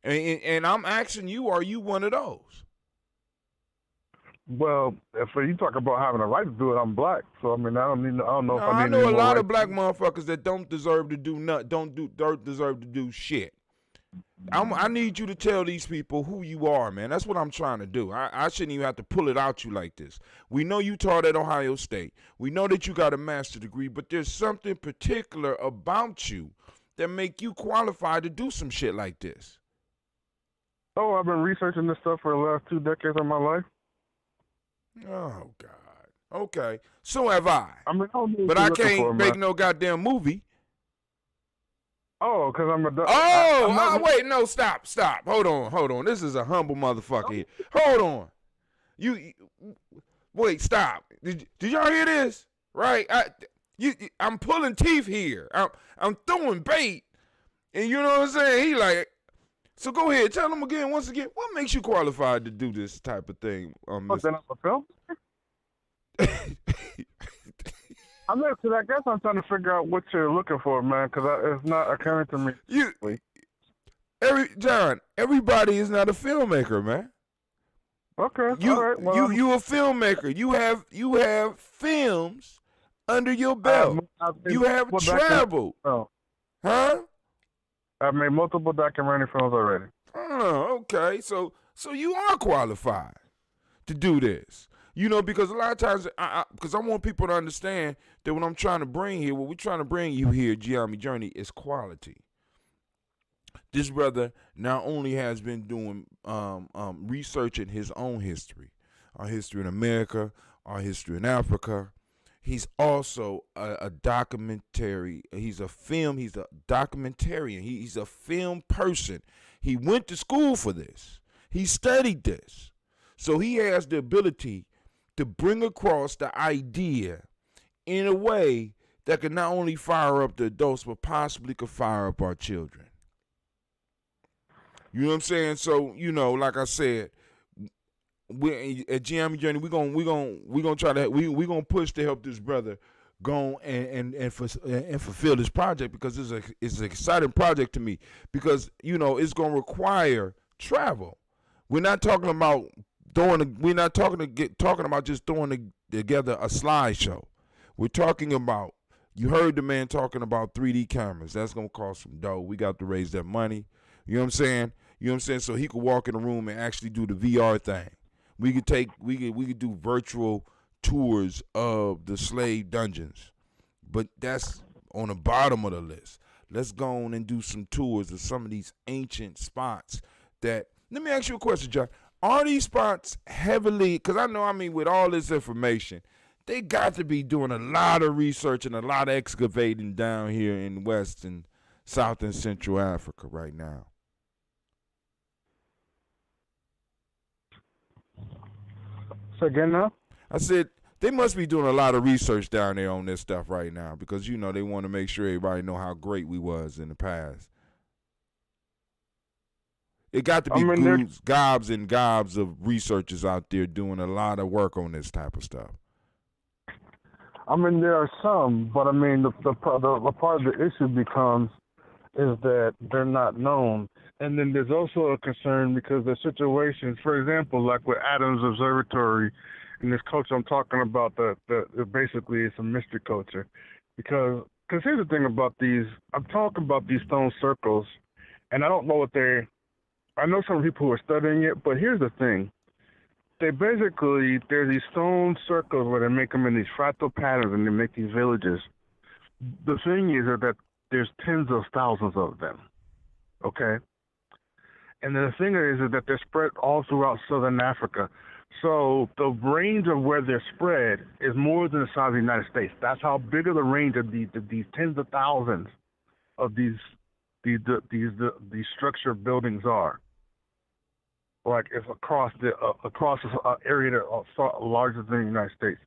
And I'm asking you, are you one of those? Well, if you talk about having a right to do it, I'm black, so I mean, I don't know if I I need. know a lot of black motherfuckers that don't deserve to do don't deserve to do shit. I need you to tell these people who you are, man. That's what I'm trying to do. I shouldn't even have to pull it out you like this. We know you taught at Ohio State. We know that you got a master's degree, but there's something particular about you that make you qualified to do some shit like this. Oh, I've been researching this stuff for the last 2 decades of my life. Oh, God. Okay. So have I. I mean, but I can't make no goddamn movie. Oh, because I'm a... wait, no, stop. Hold on. This is a humble motherfucker here. Hold on. Wait, stop. Did y'all hear this? Right? I'm pulling teeth here. I'm throwing bait. And you know what I'm saying? He like... So go ahead, tell them once again, what makes you qualified to do this type of thing? Then I'm a film? I guess I'm trying to figure out what you're looking for, man, because it's not occurring to me. John, everybody is not a filmmaker, man. Okay, all right. Well, you a filmmaker. You have films under your belt. You have traveled. Huh? I've made multiple documentary films already. Oh, okay. So you are qualified to do this. You know, because a lot of times, because I want people to understand that what I'm trying to bring here, what we're trying to bring you here, Giambi Journey, is quality. This brother not only has been doing research in his own history, our history in America, our history in Africa. He's also a documentary. He's a documentarian. He's a film person. He went to school for this. He studied this. So he has the ability to bring across the idea in a way that can not only fire up the adults, but possibly could fire up our children. You know what I'm saying? So, you know, like I said, we at Giambi Journey, we're gonna push to help this brother go and fulfill this project, because it's an exciting project to me, because you know it's gonna require travel. We're not talking about just throwing together a slideshow. We're talking about, you heard the man talking about 3D cameras. That's gonna cost some dough. We got to raise that money. You know what I'm saying? So he could walk in the room and actually do the VR thing. We could do virtual tours of the slave dungeons, but that's on the bottom of the list. Let's go on and do some tours of some of these ancient spots. Let me ask you a question, John. Are these spots heavily, because I know, with all this information, they got to be doing a lot of research and a lot of excavating down here in West and South and Central Africa right now. So again now? I said they must be doing a lot of research down there on this stuff right now, because you know they want to make sure everybody know how great we was in the past. It got to be gobs and gobs of researchers out there doing a lot of work on this type of stuff. There are some, but the part of the issue becomes is that they're not known. And then there's also a concern because the situations, for example, like with Adams Observatory and this culture I'm talking about, basically it's a mystery culture. Because here's the thing about these, I'm talking about these stone circles, and I don't know I know some people who are studying it, but here's the thing. There's these stone circles where they make them in these fractal patterns and they make these villages. The thing is that there's tens of thousands of them, okay? And the thing is that they're spread all throughout southern Africa. So the range of where they're spread is more than the size of the United States. That's how big of the range of these tens of thousands of these structured buildings are. Like it's across an area that larger than the United States.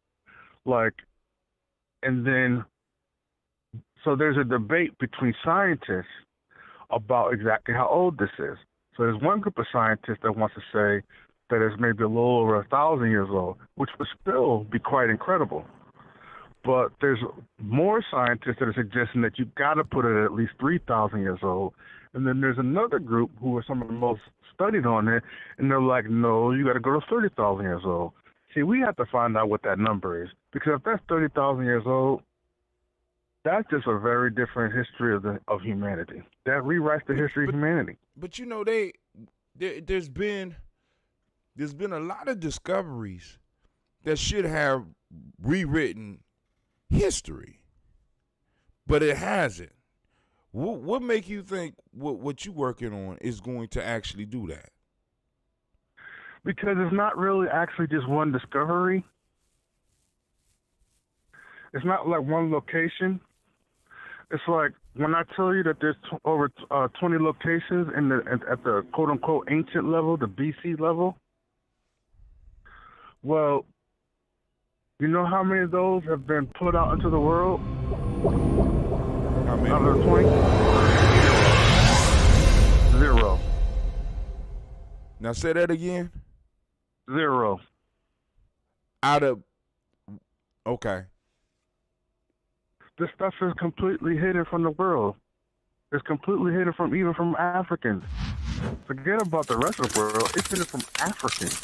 And then, so there's a debate between scientists about exactly how old this is. So there's one group of scientists that wants to say that is maybe a little over 1,000 years old, which would still be quite incredible. But there's more scientists that are suggesting that you've got to put it at least 3,000 years old. And then there's another group who are some of the most studied on it, and they're like, no, you got to go to 30,000 years old. See, we have to find out what that number is, because if that's 30,000 years old, that's just a very different history of humanity. That rewrites the history of humanity. But you know, there's been a lot of discoveries that should have rewritten history, but it hasn't. What make you think what you're working on is going to actually do that? Because it's not really actually just one discovery. It's not like one location. It's like when I tell you that there's over 20 locations at the quote-unquote ancient level, the BC level. Well, you know how many of those have been put out into the world? How many? Out of the 20? Zero. Now say that again. Zero. Out of, okay. This stuff is completely hidden from the world. It's completely hidden even from Africans. Forget about the rest of the world. It's hidden from Africans.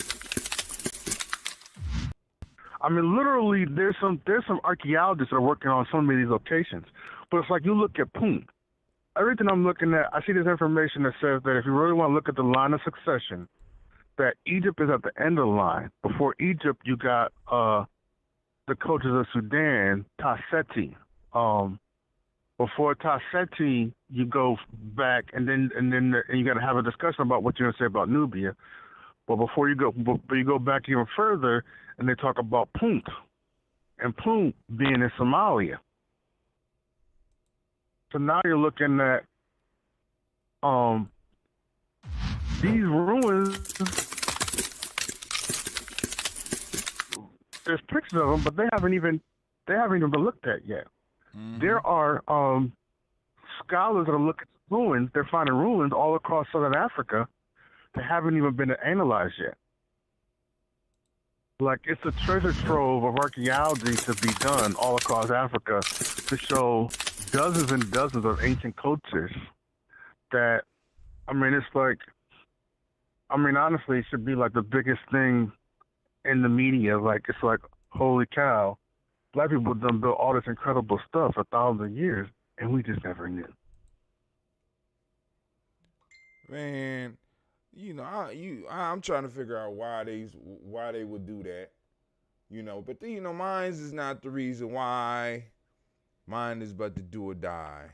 I mean, literally, there's some archaeologists that are working on so many of these locations. But it's like you look at Punt. Everything I'm looking at, I see this information that says that if you really want to look at the line of succession, that Egypt is at the end of the line. Before Egypt, you got the coaches of Sudan, Tasseti. Before Tasseti, you go back, and you got to have a discussion about what you're going to say about Nubia. But before you go back even further, and they talk about Punt, and Punt being in Somalia. So now you're looking at these ruins. There's pictures of them, but they haven't even been looked at yet. Mm-hmm. There are scholars that are looking at ruins. They're finding ruins all across southern Africa that haven't even been analyzed yet. Like, it's a treasure trove of archaeology to be done all across Africa to show dozens and dozens of ancient cultures that, I mean, it's like, I mean, honestly, it should be like the biggest thing in the media. Like, it's like, holy cow, black people done built all this incredible stuff for thousands of years, and we just never knew. Man, you know, I'm trying to figure out why they would do that, you know. But you know, mine is not the reason why. Mine is but to do or die.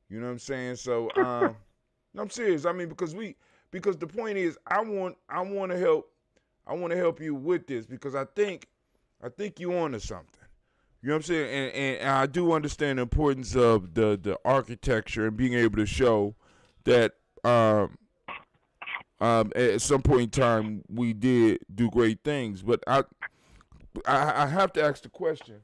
You know what I'm saying? So, I'm serious. I mean, because the point is, I want to help you with this, because I think you onto something. You know what I'm saying? And I do understand the importance of the architecture and being able to show that at some point in time we did do great things. But I have to ask the question: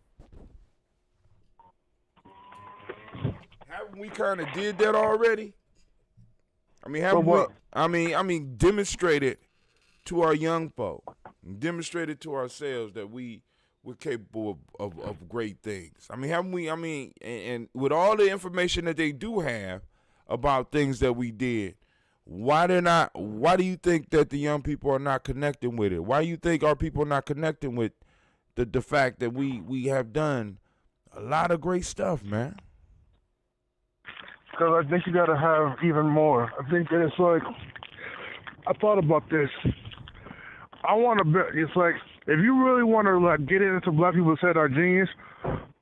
haven't we kind of did that already? I mean, haven't we? I mean, demonstrated to our young folk, demonstrated to ourselves that we're capable of great things. I mean, haven't we? I mean, and with all the information that they do have about things that we did, why do you think that the young people are not connecting with it? Why do you think our people are not connecting with the fact that we have done a lot of great stuff, man? Because I think you got to have even more. I think that it's like, I thought about this. I want to bet, it's like, if you really want to like get into black people said are genius,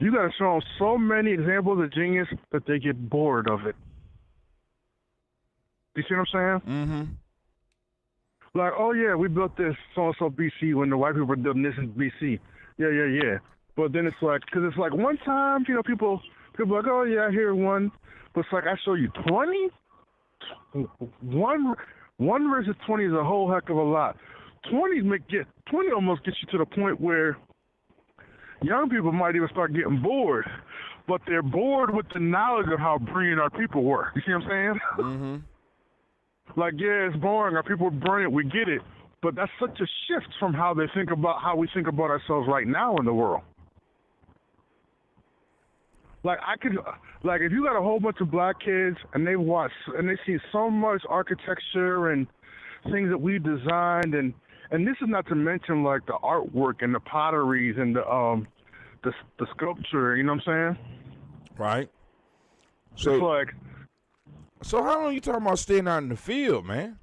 you got to show them so many examples of genius that they get bored of it. You see what I'm saying? Mm-hmm. Like, oh yeah, we built this so-and-so BC when the white people were building this in BC. Yeah. But then it's like, because it's like one time, you know, people are like, oh yeah, I hear one. But it's like, I show you 20? One versus 20 is a whole heck of a lot. 20 almost gets you to the point where young people might even start getting bored. But they're bored with the knowledge of how brilliant our people were. You see what I'm saying? Mm-hmm. Like, yeah, it's boring. Our people are brilliant. We get it. But that's such a shift from how we think about ourselves right now in the world. Like if you got a whole bunch of black kids and they watch and they see so much architecture and things that we designed, and this is not to mention like the artwork and the potteries and the sculpture. You know what I'm saying? Right. So it's like. So how long you talking about staying out in the field, man?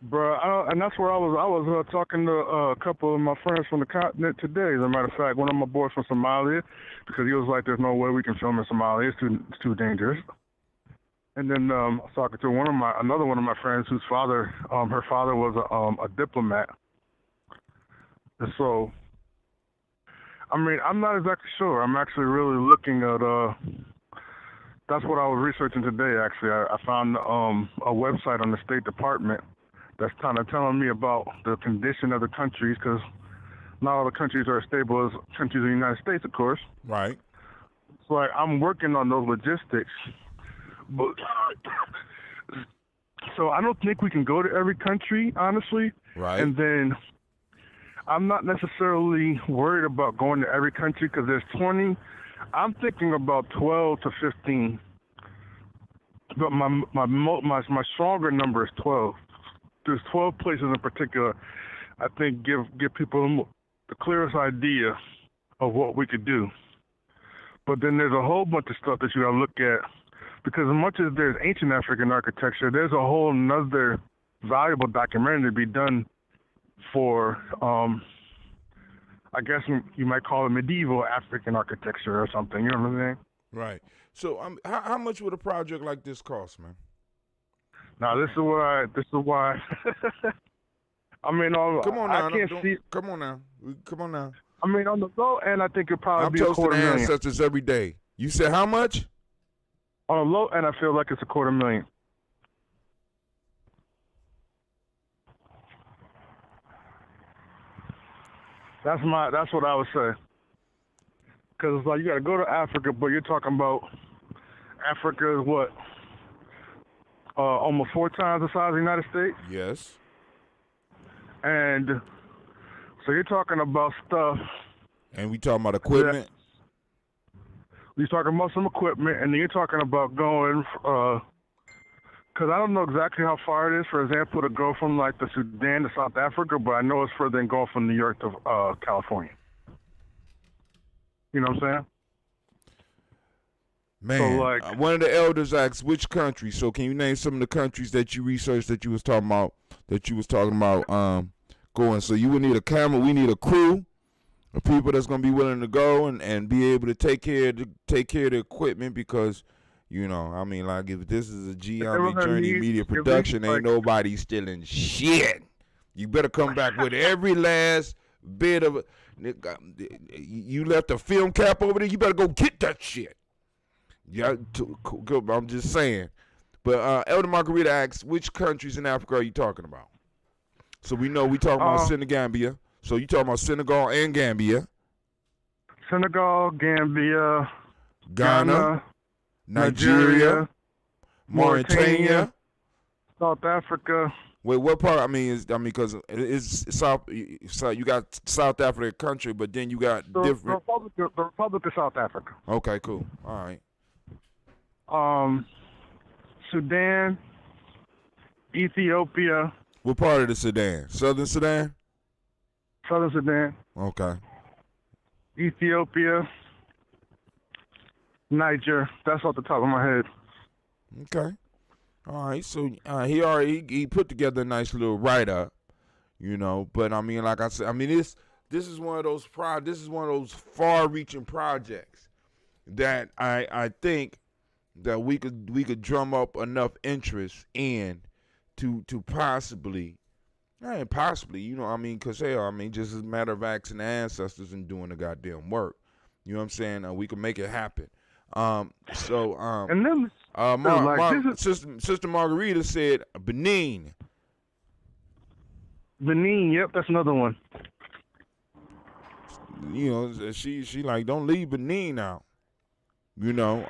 Bro, and that's where I was talking to a couple of my friends from the continent today. As a matter of fact, one of my boys from Somalia, because he was like, "There's no way we can film in Somalia. It's too dangerous." And then I was talking to another one of my friends whose father, her father was a diplomat. And so, I mean, I'm not exactly sure. I'm actually really looking at. That's what I was researching today. Actually, I found a website on the State Department that's kind of telling me about the condition of the countries, because not all the countries are as stable as countries in the United States, of course. Right. So like, I'm working on those logistics, but so I don't think we can go to every country, honestly. Right. And then I'm not necessarily worried about going to every country because there's 20. I'm thinking about 12 to 15. But my stronger number is 12. There's 12 places in particular I think give people the clearest idea of what we could do. But then there's a whole bunch of stuff that you gotta look at, because as much as there's ancient African architecture, there's a whole nother valuable documentary to be done for, I guess you might call it medieval African architecture or something. You know what I'm saying? Right. So how much would a project like this cost, man? Now this is why. I mean, come on now. I can't see. Come on now. I mean, on the low end, I think it'd probably I'm be $250,000. I'm toasting ancestors every day. You said how much? On the low end, I feel like it's $250,000. That's what I would say. Because it's like you got to go to Africa, but you're talking about Africa is what? Almost 4 times the size of the United States? Yes. And so you're talking about stuff. And we talking about equipment? You're talking about some equipment, and then you're talking about going, because I don't know exactly how far it is, for example, to go from like the Sudan to South Africa, but I know it's further than going from New York to California. You know what I'm saying? Man, so like, one of the elders asked which country. So can you name some of the countries that you researched that you was talking about going? So you would need a camera. We need a crew of people that's gonna be willing to go and be able to take care of the equipment, because you know, I mean, like if this is a Journey Media production, ain't nobody stealing shit. You better come back with every last bit of. You left a film cap over there. You better go get that shit. Yeah, I'm just saying. But Elder Margarita asks, which countries in Africa are you talking about? So we know we talking about Senegambia. So you talking about Senegal and Gambia. Senegal, Gambia, Ghana, Nigeria, Mauritania, South Africa. Wait, what part? Because it's South. So you got South Africa country, but then you got different. The Republic of South Africa. Okay, cool. All right. Sudan, Ethiopia. What part of the Sudan? Southern Sudan? Southern Sudan. Okay. Ethiopia, Niger. That's off the top of my head. Okay. All right. So he put together a nice little write-up, you know. But I mean, like I said, this is one of those far-reaching projects that I think that we could drum up enough interest in to possibly, you know, I mean, because hell, I mean, just as a matter of asking the ancestors and doing the goddamn work, you know what I'm saying? We can make it happen. And then Sister Margarita said Benin. Benin, yep, that's another one. You know, she like, don't leave Benin out. You know,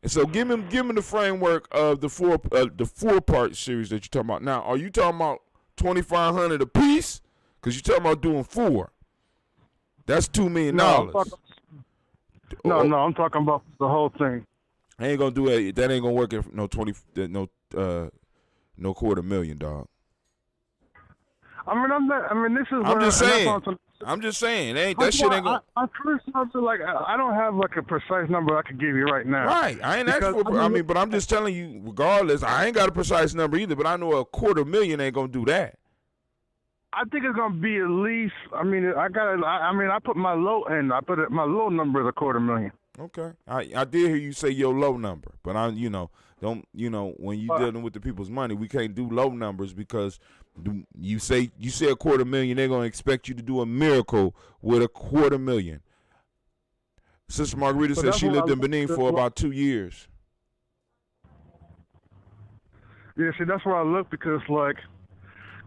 And so give me the framework of the four-part series that you're talking about. Now, are you talking about 2,500 a piece? Because you're talking about doing 4. That's $2 million. No, I'm talking about the whole thing. I ain't gonna do it. That ain't gonna work if no $250,000, dog. This is. I'm just saying. That shit ain't gonna. I first have to I don't have like a precise number I could give you right now. Right. I ain't asking for. But I'm just telling you. Regardless, I ain't got a precise number either. But I know $250,000 ain't gonna do that. I think it's gonna be at least. I put my low end. My low number is $250,000. Okay. I did hear you say your low number, but when you dealing with the people's money, we can't do low numbers because you say $250,000, they're gonna expect you to do a miracle with $250,000. Sister Margarita said she lived in Benin for about 2 years. Yeah, see, that's where I look because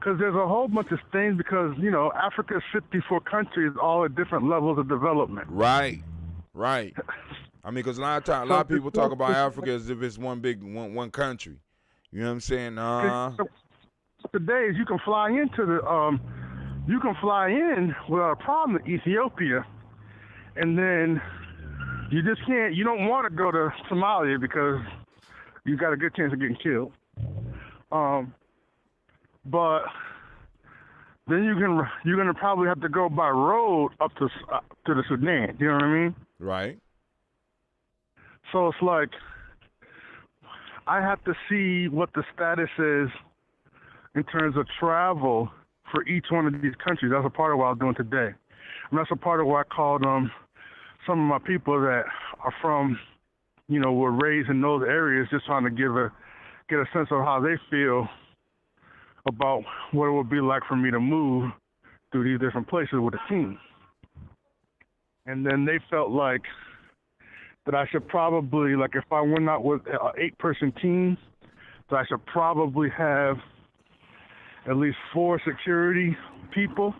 there's a whole bunch of things because Africa's 54 countries, all at different levels of development. Right. Because a lot of people talk about Africa as if it's one country. You know what I'm saying? Today, you can fly in without a problem to Ethiopia, and then you just can't. You don't want to go to Somalia because you got a good chance of getting killed. But then you're gonna probably have to go by road up to the Sudan. You know what I mean? Right. So it's like I have to see what the status is in terms of travel for each one of these countries. That's a part of what I was doing today. And that's a part of what I called some of my people that are from, were raised in those areas, just trying to get a sense of how they feel about what it would be like for me to move through these different places with a team. And then they felt like that I should probably, if I went out with an 8-person team, that I should probably have at least 4 security people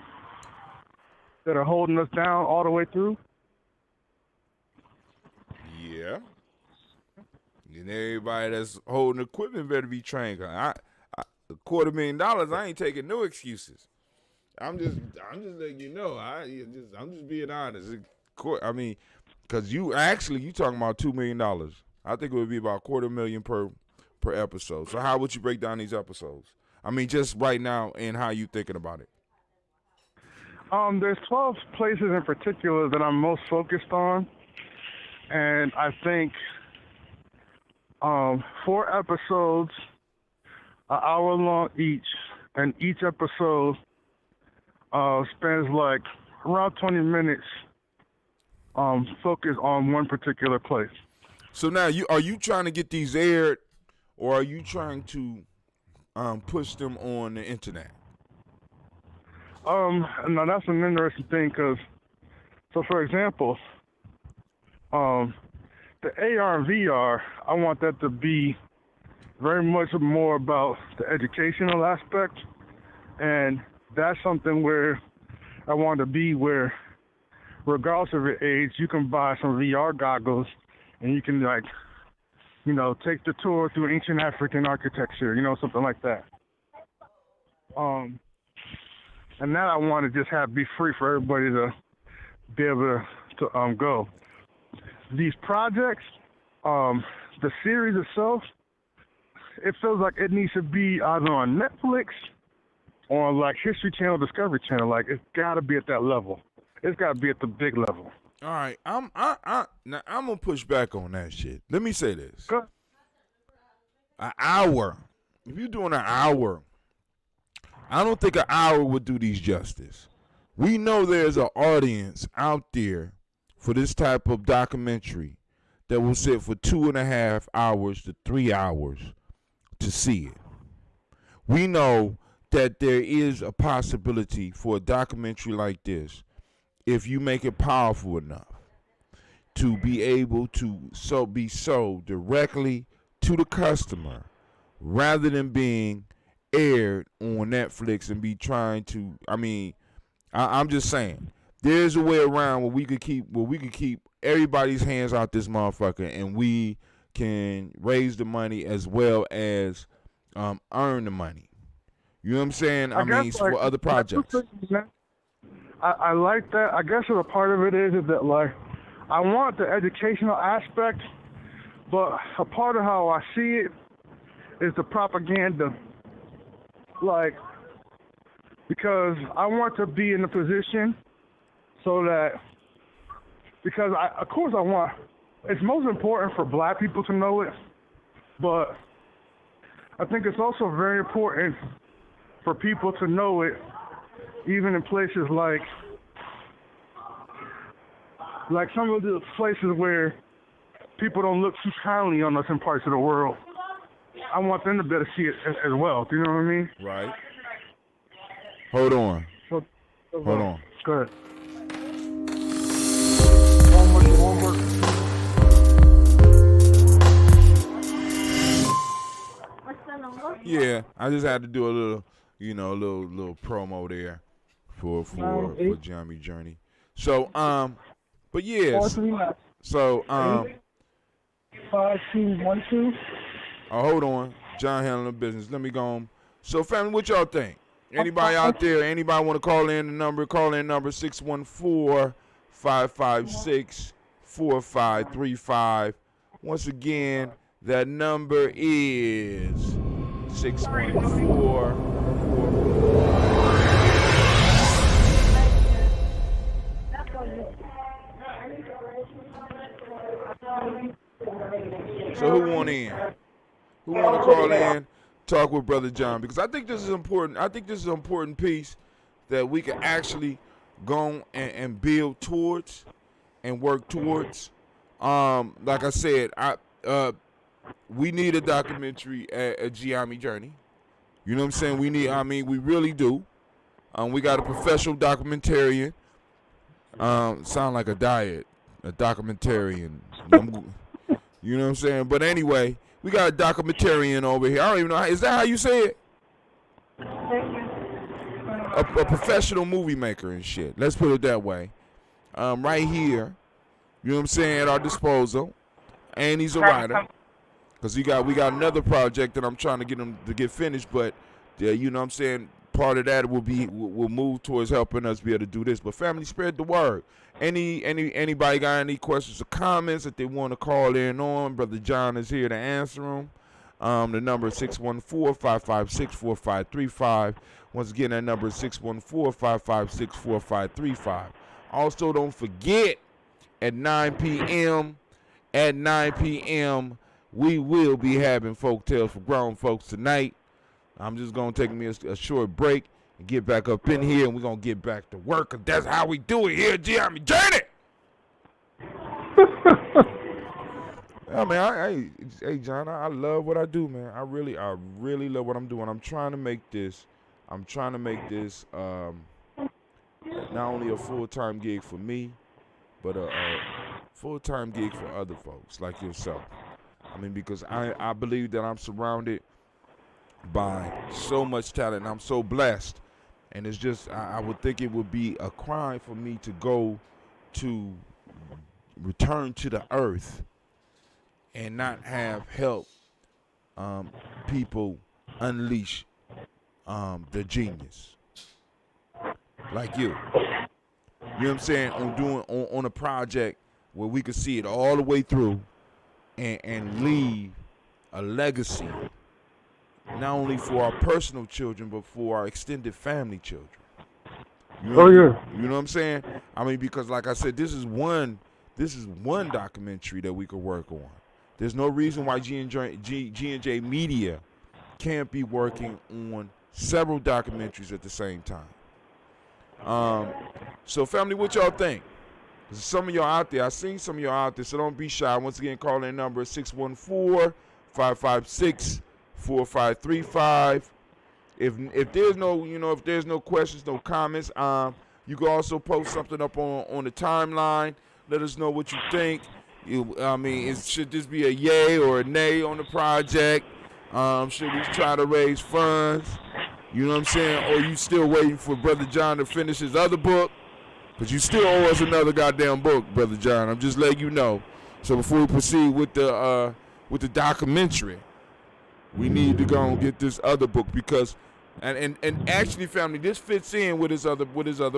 that are holding us down all the way through. Yeah. And everybody that's holding equipment better be trained. $250,000, I ain't taking no excuses. I'm just letting you know. I'm just being honest. Because you talking about $2 million. I think it would be about $250,000 per episode. So how would you break down these episodes? Just right now and how you thinking about it. There's 12 places in particular that I'm most focused on, and I think 4 episodes, an hour long each, and each episode spends around 20 minutes focused on one particular place. So now, are you trying to get these aired, or are you trying to push them on the internet? Now that's an interesting thing because, for example, the AR and VR, I want that to be very much more about the educational aspect, and that's something where I want to be where, regardless of your age, you can buy some VR goggles and you can take the tour through ancient African architecture, something like that. And that I want to just be free for everybody to be able to go. These projects, the series itself, it feels like it needs to be either on Netflix or on History Channel, Discovery Channel. It's got to be at that level. It's got to be at the big level. All right, now I'm gonna push back on that shit. Let me say this: an hour. If you're doing an hour, I don't think an hour would do these justice. We know there's an audience out there for this type of documentary that will sit for 2.5 hours to 3 hours to see it. We know that there is a possibility for a documentary like this, if you make it powerful enough, to be able to be sold directly to the customer rather than being aired on Netflix and be trying to. I'm just saying, there's a way around where we could keep everybody's hands out this motherfucker, and we can raise the money as well as earn the money. You know what I'm saying? I mean, for other projects. I like that. I guess a part of it is that, like, I want the educational aspect, but a part of how I see it is the propaganda. Like, because I want to be in a position so that, because of course I want, it's most important for black people to know it, but I think it's also very important for people to know it, even in places like some of the places where people don't look too kindly on us in parts of the world. I want them to better see it as well. Do you know what I mean? Right. Hold on. Hold on. Go ahead. Yeah, I just had to do a little, little promo there for Jamie Journey. So, but yeah. So, 5212. Oh, hold on. John handling the business. Let me go on. So, family, what y'all think? Anybody out there? Anybody want to call in the number? Call in number 614-556-4535. Once again, that number is 614. So who want in? Who want to call in? Talk with Brother John, because I think this is important. I think this is an important piece that we can actually go and build towards and work towards. Like I said, we need a documentary at Giami Journey. You know what I'm saying? We really do. We got a professional documentarian. Sound like a documentarian. You know what I'm saying? But anyway, we got a documentarian over here. I don't even know. Is that how you say it? A professional movie maker and shit. Let's put it that way. Right here, you know what I'm saying, at our disposal. And he's a writer. Because we got another project that I'm trying to get him to get finished. But, you know what I'm saying, part of that will move towards helping us be able to do this. But family, spread the word. Anybody got any questions or comments that they want to call in on? Brother John is here to answer them. The number is 614-556-4535. Once again, that number is 614-556-4535. Also, don't forget, at 9 p.m., we will be having Folk Tales for Grown Folks tonight. I'm just going to take me a short break and get back up in here, and we're going to get back to work, because that's how we do it here at Giami Journey. I mean, hey, John, I love what I do, man. I really love what I'm doing. I'm trying to make this not only a full-time gig for me, but a full-time gig for other folks like yourself. I mean, because I believe that I'm surrounded by so much talent, and I'm so blessed. And it's just, I would think it would be a crime for me to go to return to the earth and not have help people unleash their genius. Like you. You know what I'm saying? On a project where we could see it all the way through and leave a legacy, not only for our personal children, but for our extended family children. You know, you know what I'm saying? I mean, because like I said, this is one documentary that we could work on. There's no reason why G&J Media can't be working on several documentaries at the same time. So family, what y'all think? Some of y'all out there, I seen some of y'all out there, so don't be shy. Once again, call in number 614-556-4535. If there's no questions, no comments, you can also post something up on the timeline. Let us know what you think. Should this be a yay or a nay on the project? Should we try to raise funds? You know what I'm saying? Or you still waiting for Brother John to finish his other book? Because you still owe us another goddamn book, Brother John. I'm just letting you know. So before we proceed with the with the documentary, we need to go and get this other book because, and actually, family, this fits in with his other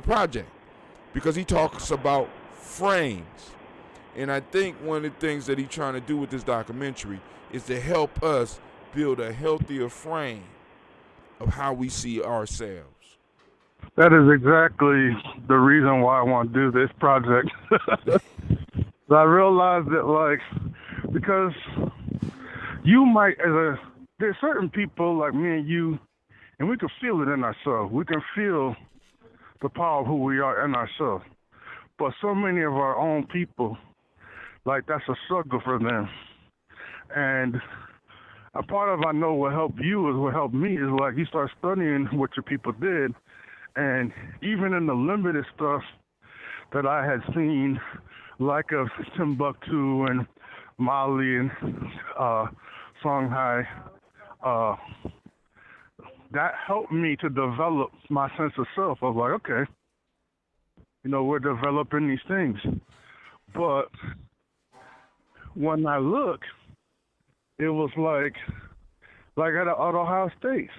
project because he talks about frames, and I think one of the things that he's trying to do with this documentary is to help us build a healthier frame of how we see ourselves. That is exactly the reason why I want to do this project. I realized that, like, because you might, there's certain people like me and you, and we can feel it in ourselves. We can feel the power of who we are in ourselves. But so many of our own people, like, that's a struggle for them. And a part of I know what helped you is what helped me is, like, you start studying what your people did. And even in the limited stuff that I had seen, like of Timbuktu and Mali and Songhai, that helped me to develop my sense of self. I was like, okay, we're developing these things. But when I look, it was like at Ohio State.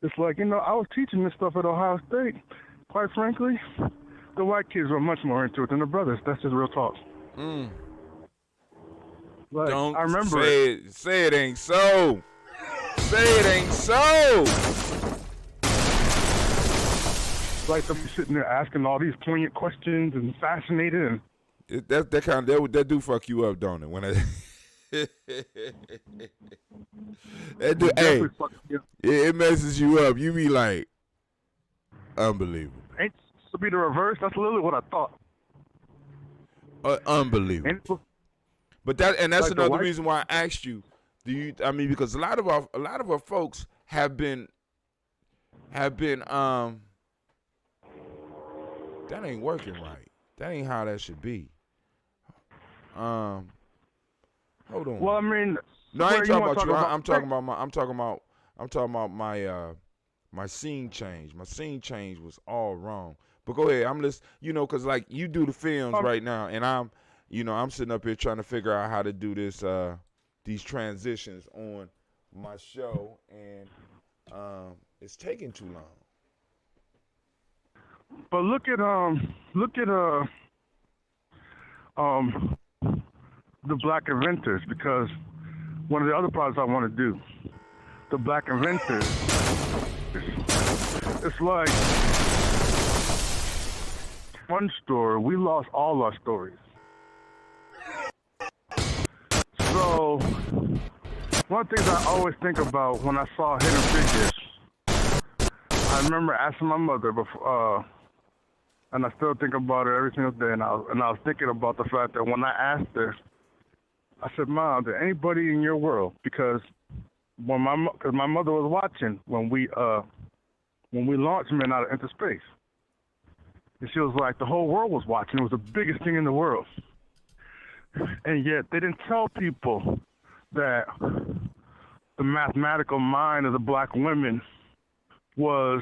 It's like, I was teaching this stuff at Ohio State. Quite frankly, the white kids were much more into it than the brothers. That's just real talk. Like, Don't I remember say it ain't so. Say it ain't so. Like them sitting there asking all these poignant questions and fascinated, and that do fuck you up, don't it? When it messes you up. You be like, unbelievable. Ain't supposed to be the reverse. That's literally what I thought. Unbelievable. But that's like another reason why I asked you. Because a lot of our folks have been that ain't working right. That ain't how that should be. Hold on. Well, I mean, no, I ain't talking about you. I'm talking about my scene change. My scene change was all wrong. But go ahead. I'm listening. Because like you do the films right now, and I'm sitting up here trying to figure out how to do this these transitions on my show, and it's taking too long. But look at the Black Inventors, because one of the other projects I want to do, the Black Inventors, it's like one story. We lost all our stories. So one of the things I always think about when I saw Hidden Figures, I remember asking my mother before, and I still think about it every single day, and I was thinking about the fact that when I asked her, I said, Mom, did anybody in your world, because my mother was watching when we launched men out into space. And she was like, the whole world was watching. It was the biggest thing in the world. And yet they didn't tell people that the mathematical mind of the black women was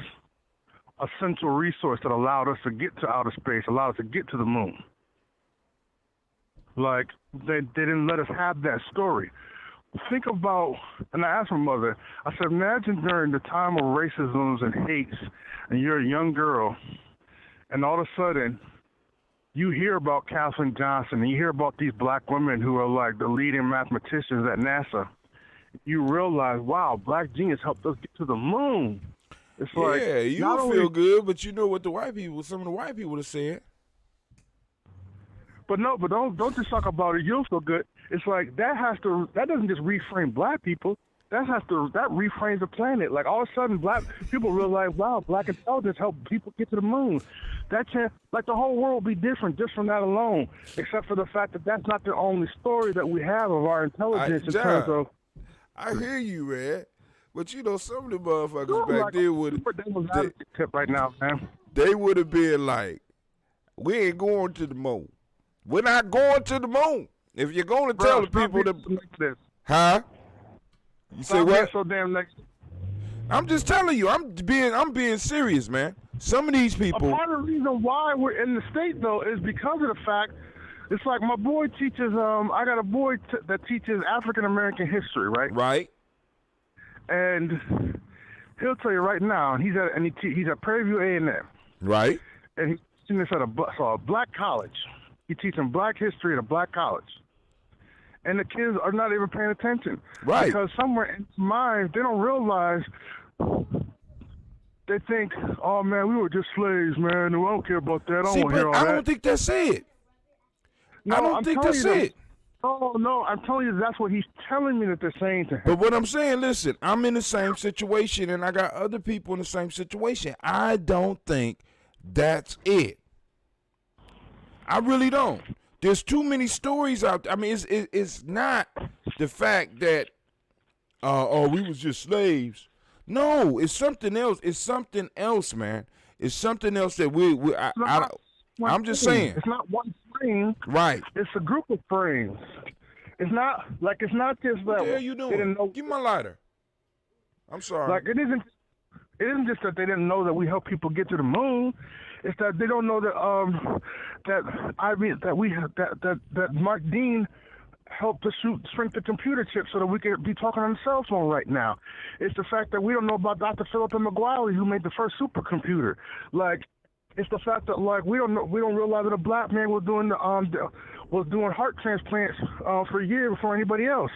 a central resource that allowed us to get to outer space, allowed us to get to the moon. Like, they didn't let us have that story. Think about, and I asked my mother, I said, imagine during the time of racisms and hates, and you're a young girl, and all of a sudden, you hear about Calhoun Johnson, and you hear about these black women who are like the leading mathematicians at NASA. You realize, wow, black genius helped us get to the moon. It's like, yeah, you feel good, but you know what some of the white people have said. But don't just talk about it. You'll feel good. It's like that doesn't just reframe black people. That reframes the planet. Like all of a sudden, black people realize, wow, black intelligence helped people get to the moon. Like the whole world will be different just from that alone. Except for the fact that that's not the only story that we have of our intelligence in terms of. I hear you, man. But some of the motherfuckers back there would tip right now, man. They would have been like, we ain't going to the moon. We're not going to the moon. If you're going to tell the people that, huh? You say what? So damn next. I'm just telling you. I'm being serious, man. Some of these people. A part of the reason why we're in the state though is because of the fact It's like my boy teaches. I got a boy that teaches African American history, right? Right. And he'll tell you right now. He's at Prairie View A&M. Right. And he's teaching this at a black college. He's teaching black history at a black college. And the kids are not even paying attention. Right. Because somewhere in their minds, they don't realize, they think, oh, man, we were just slaves, man. I don't care about that. I don't want to hear all that. I don't think that's it. No, I don't think that's it. No, I'm telling you that's what he's telling me that they're saying to him. But what I'm saying, listen, I'm in the same situation, and I got other people in the same situation. I don't think that's it. I really don't. There's too many stories out there. I mean, it's not the fact that, we was just slaves. No, it's something else. It's something else, man. It's something else that I'm just saying. It's not one frame. Right. It's a group of frames. It's not just that. What the hell you doing? Give me my lighter. I'm sorry. Like it isn't just that they didn't know that we help people get to the moon. It's that they don't know that that Mark Dean helped to shrink the computer chip so that we could be talking on the cell phone right now. It's the fact that we don't know about Dr. Philip McGuire, who made the first supercomputer. Like, it's the fact that we don't realize that a black man was doing heart transplants for a year before anybody else.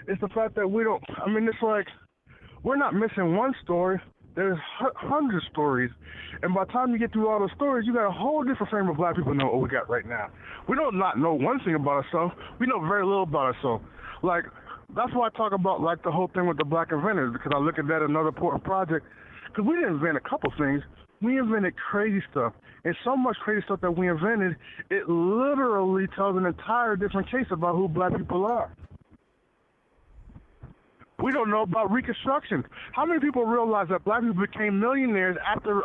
It's the fact that it's like we're not missing one story. There's hundreds of stories, and by the time you get through all those stories, you got a whole different frame of black people know what we got right now. We don't not know one thing about ourselves. We know very little about ourselves. Like, that's why I talk about like the whole thing with the black inventors, because I look at that as another important project. Because we didn't invent a couple things. We invented crazy stuff. And so much crazy stuff that we invented, it literally tells an entire different case about who black people are. We don't know about Reconstruction. How many people realize that black people became millionaires after,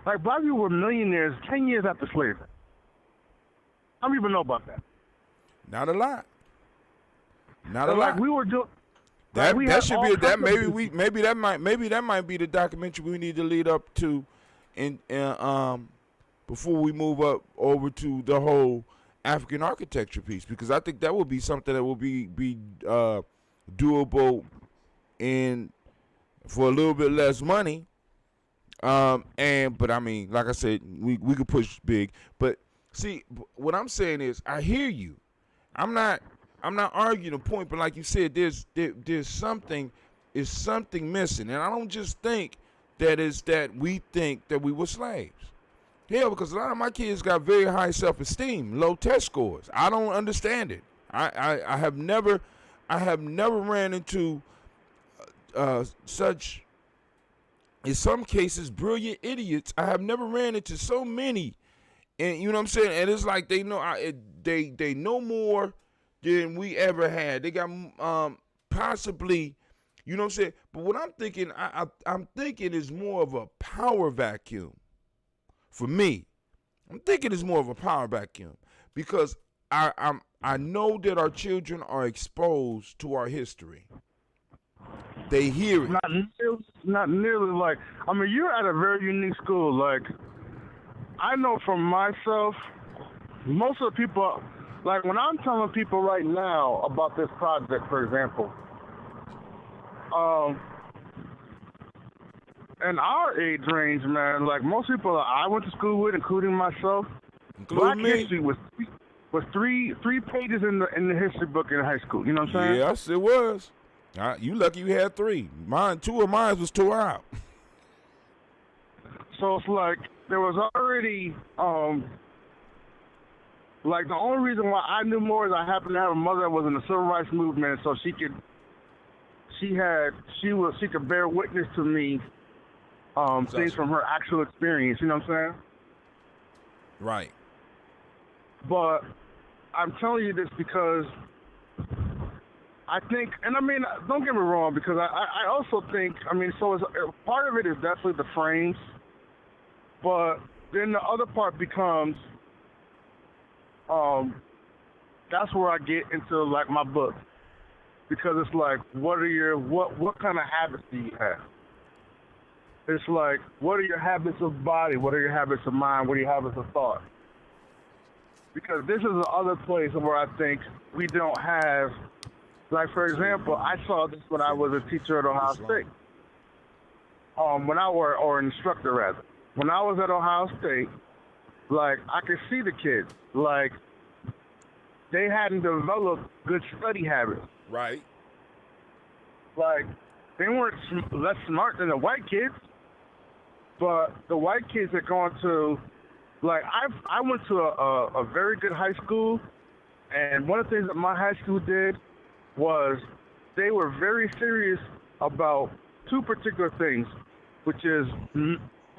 black people were millionaires 10 years after slavery? How many people know about that? Not a lot. Not a lot. We were doing. That should be that. Maybe that might be the documentary we need to lead up to, before we move up over to the whole African architecture piece, because I think that would be something that will be doable for a little bit less money. But I mean, like I said, we could push big. But see, what I'm saying is, I hear you. I'm not arguing the point, but like you said, there's something missing, and I don't just think that we think that we were slaves. Yeah, because a lot of my kids got very high self-esteem, low test scores. I don't understand it. I have never ran into such, in some cases, brilliant idiots. I have never ran into so many, and you know what I'm saying. And it's like they know they know more than we ever had. They got possibly, you know what I'm saying. But what I'm thinking, I'm thinking is more of a power vacuum for me. I'm thinking it's more of a power vacuum because I know that our children are exposed to our history. They hear it. Not nearly like. I mean, you're at a very unique school. Like, I know from myself, most of the people, like when I'm telling people right now about this project, for example, in our age range, man, like most people I went to school with, including myself, Black history was three pages in the history book in high school. You know what I'm saying? Yes, it was. You lucky you had 3. Two of mine was tore out. So it's like there was already like the only reason why I knew more is I happened to have a mother that was in the civil rights movement, so she could bear witness to me things from her actual experience. You know what I'm saying? Right. But I'm telling you this because I think, and I mean, don't get me wrong, because I also think, I mean, so part of it is definitely the frames, but then the other part becomes, that's where I get into like my book, because it's like, what kind of habits do you have? It's like, what are your habits of body? What are your habits of mind? What are your habits of thought? because this is the other place where I think we don't have. Like, for example, I saw this when I was a teacher at Ohio State. Or an instructor rather. When I was at Ohio State, like, I could see the kids. Like, they hadn't developed good study habits. Right. Like, they weren't less smart than the white kids, but the white kids had gone to, like, I went to a very good high school, and one of the things that my high school did was they were very serious about two particular things, which is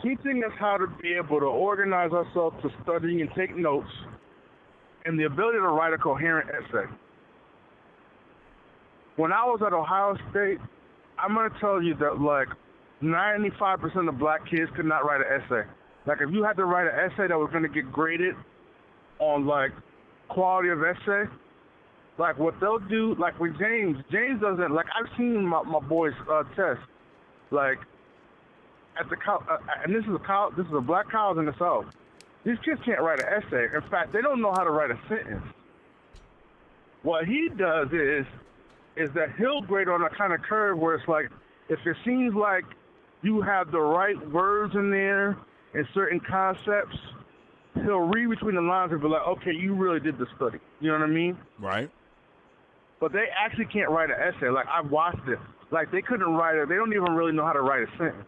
teaching us how to be able to organize ourselves to study and take notes, and the ability to write a coherent essay. When I was at Ohio State, I'm going to tell you that, like, 95% of black kids could not write an essay. Like, if you had to write an essay that was going to get graded on, like, quality of essay, like, what they'll do, like, with James doesn't, like, I've seen my boys test, like, at the and this is a black college in the South. These kids can't write an essay. In fact, they don't know how to write a sentence. What he does is that he'll grade on a kind of curve where it's like, if it seems like you have the right words in there and certain concepts, he'll read between the lines and be like, okay, you really did the study. You know what I mean? Right. But they actually can't write an essay. Like, I watched it. Like, they couldn't write it. They don't even really know how to write a sentence.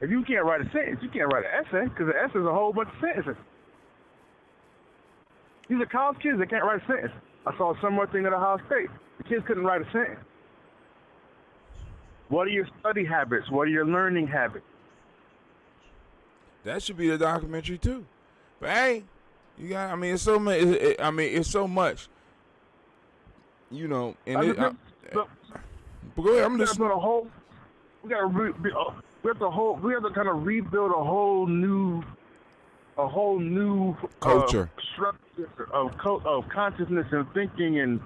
If you can't write a sentence, you can't write an essay, because an essay is a whole bunch of sentences. These are college kids that can't write a sentence. I saw a similar thing at Ohio State. The kids couldn't write a sentence. What are your study habits? What are your learning habits? That should be the documentary too. But hey, you got. I mean, it's so much. It's so much. You know, and but go ahead. I'm just. We have to kind of rebuild a whole new culture, structure of consciousness and thinking, and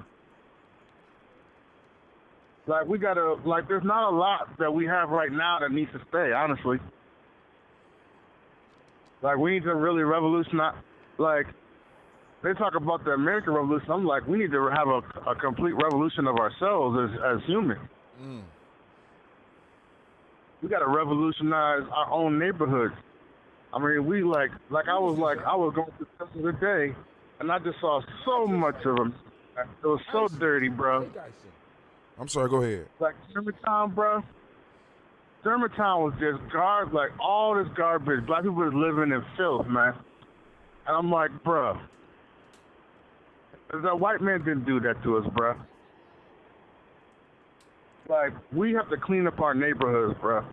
like we gotta, like, there's not a lot that we have right now that needs to stay, honestly. Like, we need to really revolutionize. Like, they talk about the American Revolution. I'm like, we need to have a complete revolution of ourselves as humans. We got to revolutionize our own neighborhoods. I mean, I was going through this the other day, and I just saw so much of them. It was so dirty, bro. I'm sorry, go ahead. Like, Germantown, bro. Germantown was just like, all this garbage. Black people was living in filth, man. And I'm like, bro, the white man didn't do that to us, bro. Like, we have to clean up our neighborhoods, bro.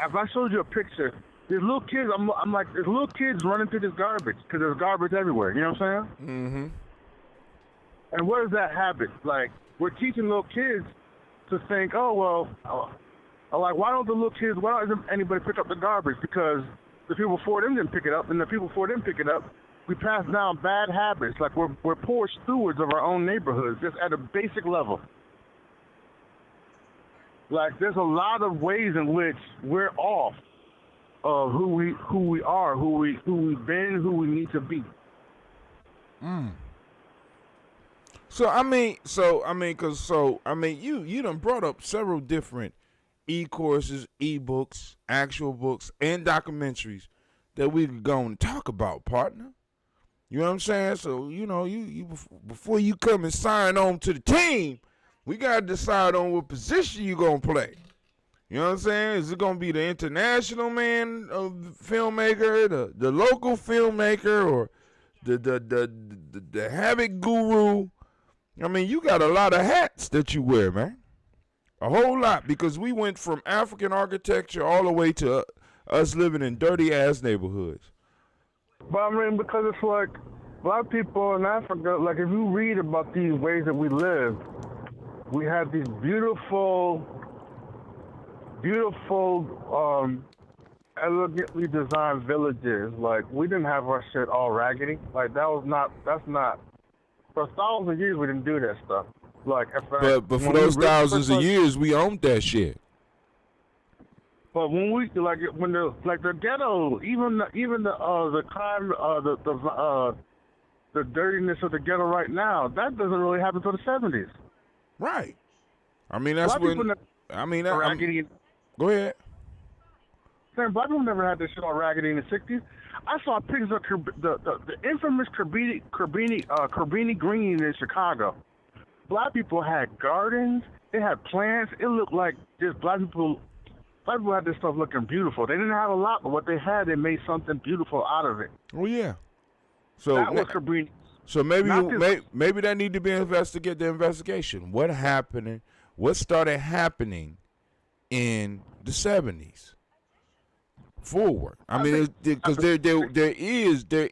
If I showed you a picture, there's little kids, I'm like, there's little kids running through this garbage, because there's garbage everywhere, you know what I'm saying? Mm-hmm. And what is that habit? Like, we're teaching little kids to think, like, why don't anybody pick up the garbage? Because the people before them didn't pick it up, and the people before them pick it up. We pass down bad habits. Like, we're poor stewards of our own neighborhoods, just at a basic level. Like, there's a lot of ways in which we're off of who we are, who we've been, who we need to be. You done brought up several different e-courses, e-books, actual books, and documentaries that we could go and talk about, partner. You know what I'm saying? So, you know, you before you come and sign on to the team, we got to decide on what position you going to play. You know what I'm saying? Is it going to be the international filmmaker, the local filmmaker, or the habit guru? I mean, you got a lot of hats that you wear, man. A whole lot, because we went from African architecture all the way to us living in dirty-ass neighborhoods. But I mean, because it's like, black people in Africa, like, if you read about these ways that we live, we have these beautiful, elegantly designed villages. Like, we didn't have our shit all raggedy. Like, for 1,000 years we didn't do that stuff. Like, but for those thousands of years, we owned that shit. But when we when the ghetto, even the crime, the dirtiness of the ghetto right now, that doesn't really happen until the 70s. Right. I mean, that's when. Go ahead. Saying black people never had this shit all raggedy in the 60s. I saw pictures of the infamous Corbini Green in Chicago. Black people had gardens. They had plants. It looked like just black people had this stuff looking beautiful. They didn't have a lot, but what they had, they made something beautiful out of it. Oh yeah. So that was Corbini. So maybe that need to be investigated. The investigation. What happened? What started happening in the 70s? Forward. I mean, because there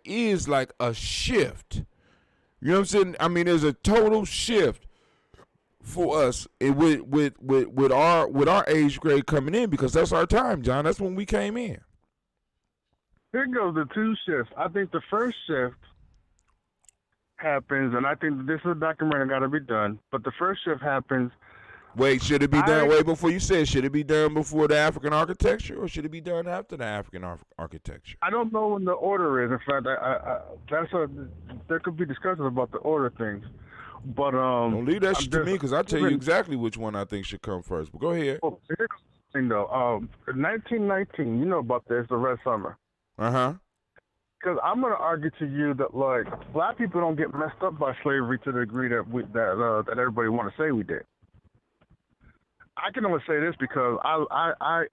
is like a shift. You know what I'm saying? I mean, there's a total shift for us with our age grade coming in, because that's our time, John. That's when we came in. Here goes the two shifts. I think the first shift happens, and I think this is a documentary got to be done. But the first shift happens. Wait, should it be done? Wait, before you say it, should it be done before the African architecture, or should it be done after the African architecture? I don't know when the order is. In fact, there could be discussions about the order things. But don't leave that shit to me, because I'll tell you exactly which one I think should come first. But go ahead. Well, here's the thing, though. 1919, you know about this, the Red Summer. Because I'm going to argue to you that, like, black people don't get messed up by slavery to the degree that everybody want to say we did. I can only say this because I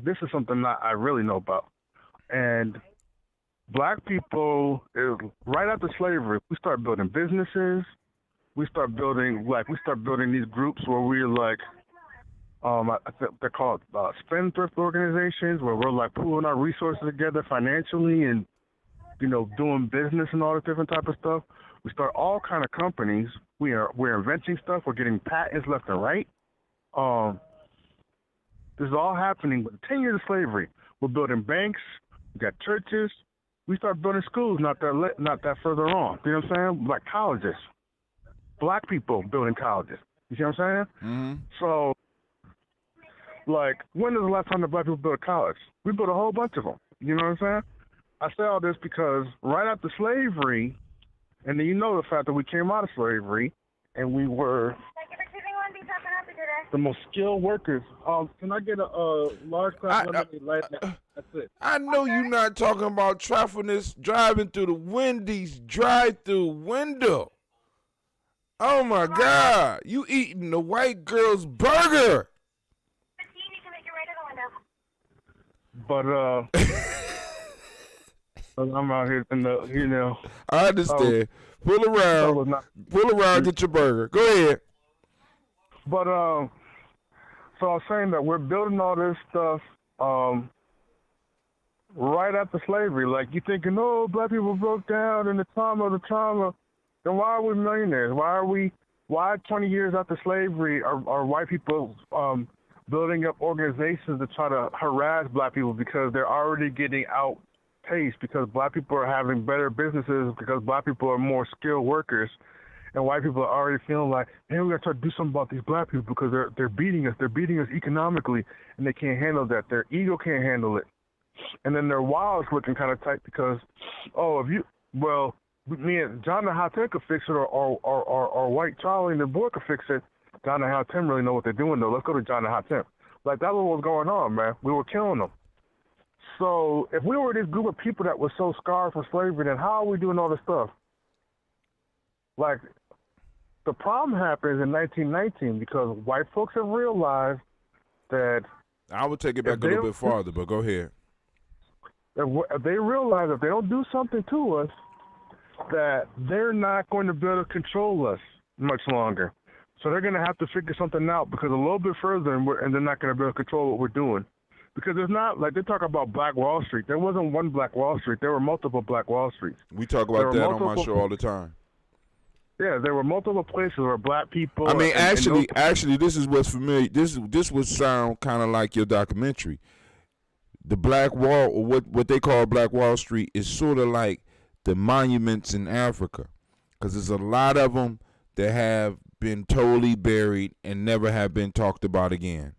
this is something that I really know about. And black people, right after slavery, we start building businesses. We start building these groups where we're like, I think they're called spendthrift organizations, where we're like pooling our resources together financially and, you know, doing business and all this different type of stuff. We start all kind of companies. We're inventing stuff. We're getting patents left and right. This is all happening with 10 years of slavery. We're building banks. We got churches. We start building schools not that further on. You know what I'm saying? Like colleges. Black people building colleges. You see what I'm saying? Mm-hmm. So, like, when is the last time that black people built a college? We built a whole bunch of them. You know what I'm saying? I say all this because right after slavery, and then you know the fact that we came out of slavery, and we were the most skilled workers. Can I get a large class lemonade light? That's it. I know you're not talking about trifleness driving through the Wendy's drive-through window. Oh my God! You eating the white girl's burger? But I'm out here in the, you know. I understand. Pull around, get your burger. Go ahead. But so I was saying that we're building all this stuff right after slavery. Like, you thinking, oh, black people broke down in the trauma. Then why are we millionaires? Why 20 years after slavery are white people building up organizations to try to harass black people because they're already getting outpaced, because black people are having better businesses, because black people are more skilled workers, and white people are already feeling like, hey, we got to try to do something about these black people because they're beating us. They're beating us economically, and they can't handle that. Their ego can't handle it. And then their wallets looking kind of tight because, me and John and Hatem could fix it, or White Charlie and the boy could fix it. John and Hatem really know what they're doing, though. Let's go to John and Hatem. Like, that's what was going on, man. We were killing them. So if we were this group of people that were so scarred from slavery, then how are we doing all this stuff? Like, the problem happens in 1919 because white folks have realized that... I would take it back a little bit farther, but go ahead. If they realize if they don't do something to us, that they're not going to be able to control us much longer. So they're going to have to figure something out, because a little bit further and they're not going to be able to control what we're doing. Because there's not, like, they talk about Black Wall Street. There wasn't one Black Wall Street. There were multiple Black Wall Streets. We talk about that on my show all the time. Yeah, there were multiple places where black people... I mean, actually, this is what's familiar. This would sound kind of like your documentary. The Black Wall, or what they call Black Wall Street, is sort of like the monuments in Africa, because there's a lot of them that have been totally buried and never have been talked about again.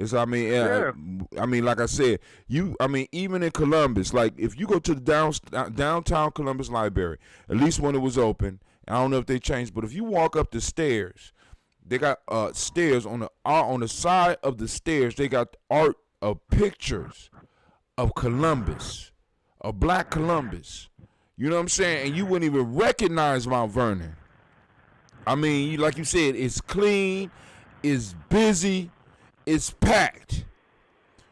It's I mean, like I said, even in Columbus, like if you go to the downtown Columbus Library, at least when it was open, I don't know if they changed, but if you walk up the stairs, they got stairs on the side of the stairs. They got art of pictures of Columbus, of Black Columbus. You know what I'm saying? And you wouldn't even recognize Mount Vernon. I mean, like you said, it's clean, it's busy, it's packed.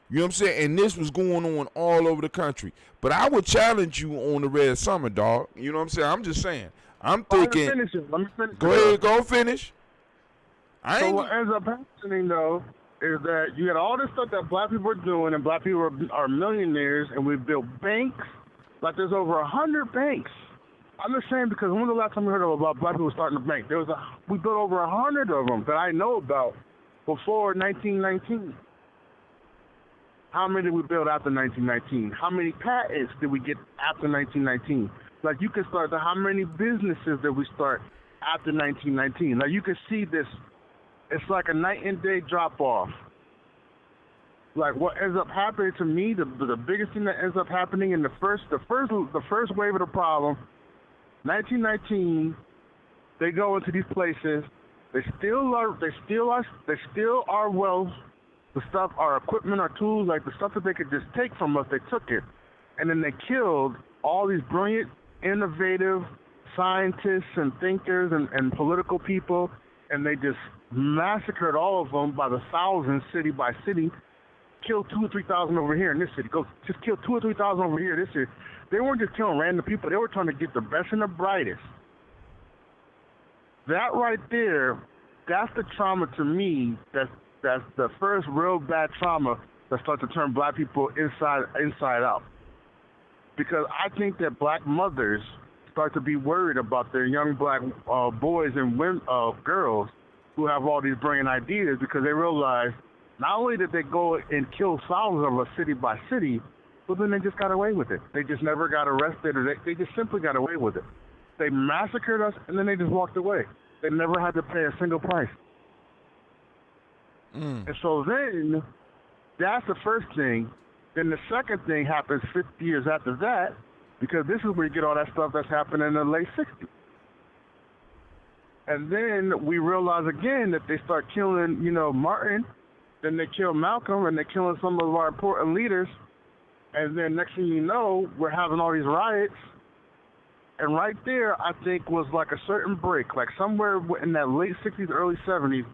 You know what I'm saying? And this was going on all over the country. But I would challenge you on the Red Summer, dog. You know what I'm saying? I'm just saying. I'm thinking. Let me finish. Go ahead, go finish. So what ends up happening, though, is that you got all this stuff that black people are doing, and black people are millionaires, and we built banks. Like there's over 100 banks. I'm just saying because when was the last time we heard about black people starting a bank? We built over 100 of them that I know about before 1919. How many did we build after 1919? How many patents did we get after 1919? Like you can start how many businesses did we start after 1919? Like you can see this. It's like a night and day drop off. Like what ends up happening to me, the biggest thing that ends up happening in the first wave of the problem, 1919, they go into these places, they steal our wealth, the stuff, our equipment, our tools, like the stuff that they could just take from us, they took it. And then they killed all these brilliant, innovative scientists and thinkers and political people, and they just massacred all of them by the thousands, city by city. Killed 2,000 or 3,000 over here in this city. Just kill 2,000 or 3,000 over here in this city. They weren't just killing random people. They were trying to get the best and the brightest. That right there, that's the trauma to me. That's the first real bad trauma that starts to turn black people inside out. Because I think that black mothers start to be worried about their young black boys and women, girls who have all these brilliant ideas, because they realize not only did they go and kill thousands of us city by city, but then they just got away with it. They just never got arrested, or they just simply got away with it. They massacred us, and then they just walked away. They never had to pay a single price. And so then, that's the first thing. Then the second thing happens 50 years after that, because this is where you get all that stuff that's happening in the late 60s. And then we realize again that they start killing, Martin, then they kill Malcolm, and they're killing some of our important leaders. And then next thing you know, we're having all these riots. And right there, I think, was like a certain break. Like somewhere in that late 60s, early 70s,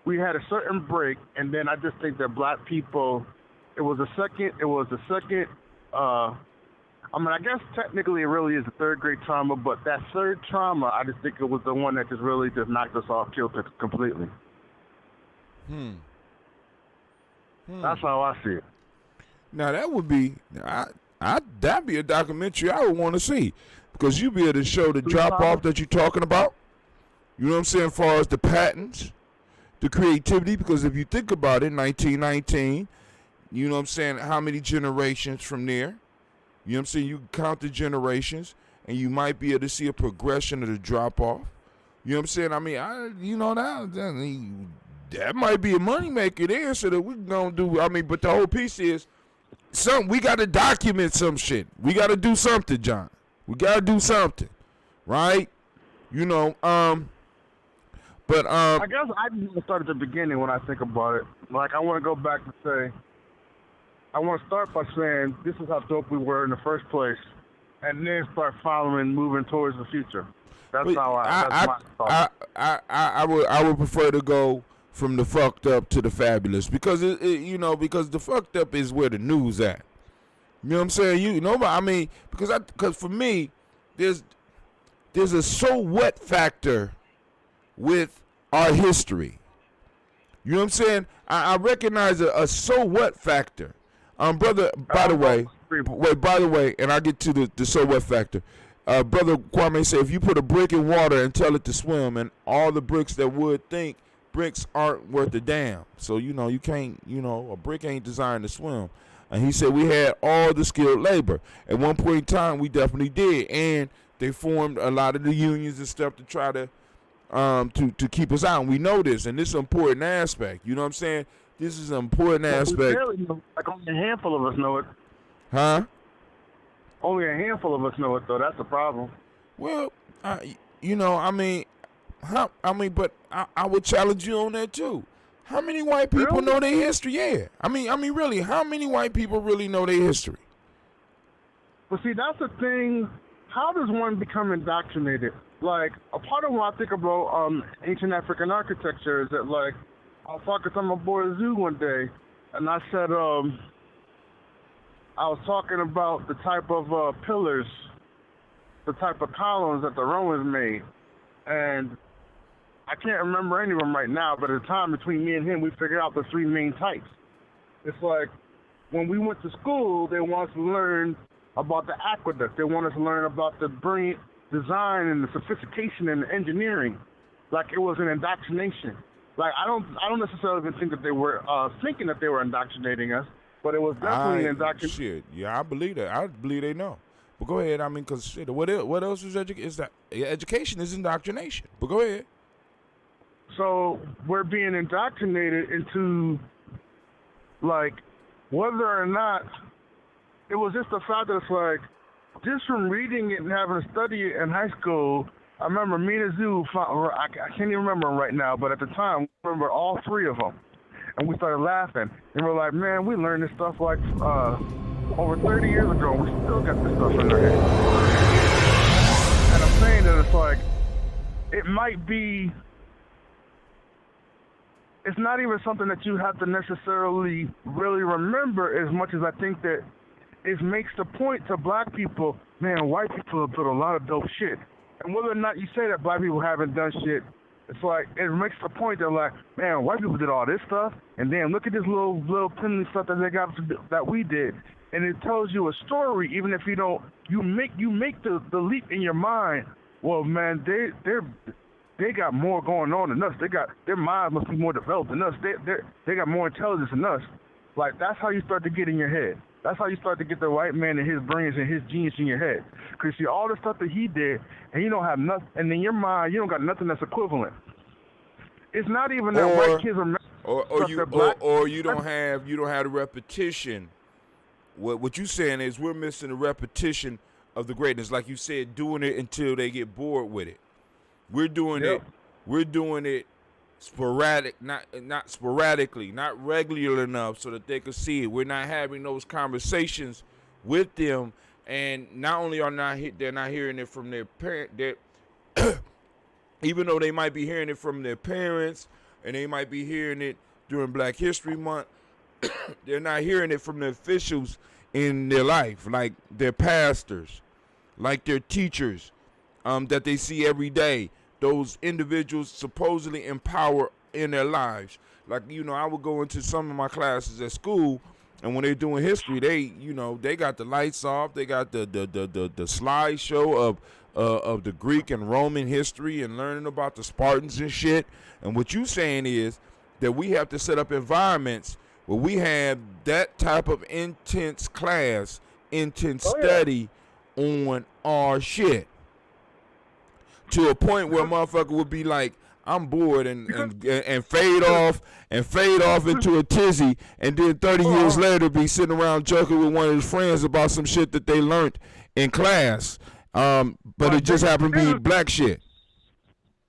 we had a certain break. And then I just think that black people, it was a second, I guess technically it really is a third grade trauma, but that third trauma, I just think it was the one that just really just knocked us off kilter completely. That's how I see it. Now that would be, that'd be a documentary I would want to see, because you'd be able to show the drop off that you're talking about. You know what I'm saying? As far as the patents, the creativity, because if you think about it, 1919, you know what I'm saying? How many generations from there? You know what I'm saying? You count the generations, and you might be able to see a progression of the drop off. You know what I'm saying? I mean, that might be a moneymaker there, so that we're gonna do. I mean, but the whole piece is we got to document some shit. We got to do something, John. We got to do something, right? But I guess I just start at the beginning when I think about it. Like I want to go back and say, I want to start by saying this is how dope we were in the first place, and then start moving towards the future. That's my thought. I would prefer to go from the fucked up to the fabulous, because because the fucked up is where the news at. You know what I'm saying? Because for me, there's a so what factor with our history. You know what I'm saying? I recognize a so what factor. Brother, by the way, and I get to the so what factor. Brother Kwame said, if you put a brick in water and tell it to swim, and all the bricks that would think bricks aren't worth a damn. So, you can't, a brick ain't designed to swim. And he said we had all the skilled labor. At one point in time, we definitely did. And they formed a lot of the unions and stuff to try to keep us out. And we know this, and this is an important aspect. You know what I'm saying? This is an important aspect. Like only a handful of us know it. Huh? Only a handful of us know it, though. That's the problem. Well, you know, I mean, but I would challenge you on that too. How many white people know their history? Yeah. I mean, really, how many white people really know their history? But see, that's the thing. How does one become indoctrinated? Like, a part of what I think about ancient African architecture is that, like, I was talking to my boy Zoo one day, and I said, I was talking about the type of pillars, the type of columns that the Romans made. And I can't remember any of them right now, but at the time between me and him, we figured out the three main types. It's like when we went to school, they want us to learn about the aqueduct. They want us to learn about the brilliant design and the sophistication and the engineering. Like it was an indoctrination. Like I don't necessarily even think that they were thinking that they were indoctrinating us, but it was definitely an indoctrination. Shit, yeah, I believe that. I believe they know. But go ahead. I mean, because shit, what else is education? Is that education is indoctrination? But go ahead. So we're being indoctrinated into, like, whether or not it was just the fact that it's like, just from reading it and having to study it in high school. I remember me and Zoo, I can't even remember them right now, but at the time, I remember all three of them. And we started laughing. And we're like, man, we learned this stuff like over 30 years ago, and we still got this stuff in our head. And I'm saying that it's like, it might be, it's not even something that you have to necessarily really remember as much as I think that it makes the point to black people, man, white people have built a lot of dope shit. And whether or not you say that black people haven't done shit, it's like, it makes the point that like, man, white people did all this stuff, and then look at this little piddly stuff that they got that we did. And it tells you a story, even if you don't, you make the leap in your mind, well, man, they got more going on than us. Their minds must be more developed than us. They got more intelligence than us. Like, that's how you start to get in your head. That's how you start to get the white man and his brains and his genius in your head. Because you see all the stuff that he did, and you don't have nothing, and in your mind, you don't got nothing that's equivalent. It's not even that white kids are or you don't have the repetition. What you saying is we're missing the repetition of the greatness, like you said, doing it until they get bored with it. We're doing it sporadic, not sporadically, not regular enough so that they can see it. We're not having those conversations with them, and not only they're not hearing it from their parent, even though they might be hearing it from their parents and they might be hearing it during Black History Month, they're not hearing it from the officials in their life, like their pastors, like their teachers that they see every day. Those individuals supposedly empower in their lives. Like, I would go into some of my classes at school, and when they're doing history, they got the lights off. They got the slideshow of the Greek and Roman history and learning about the Spartans and shit. And what you saying is that we have to set up environments where we have that type of intense class, study on our shit. To a point where a motherfucker would be like, I'm bored and fade off into a tizzy, and then 30 years later be sitting around joking with one of his friends about some shit that they learned in class. But it just happened to be black shit.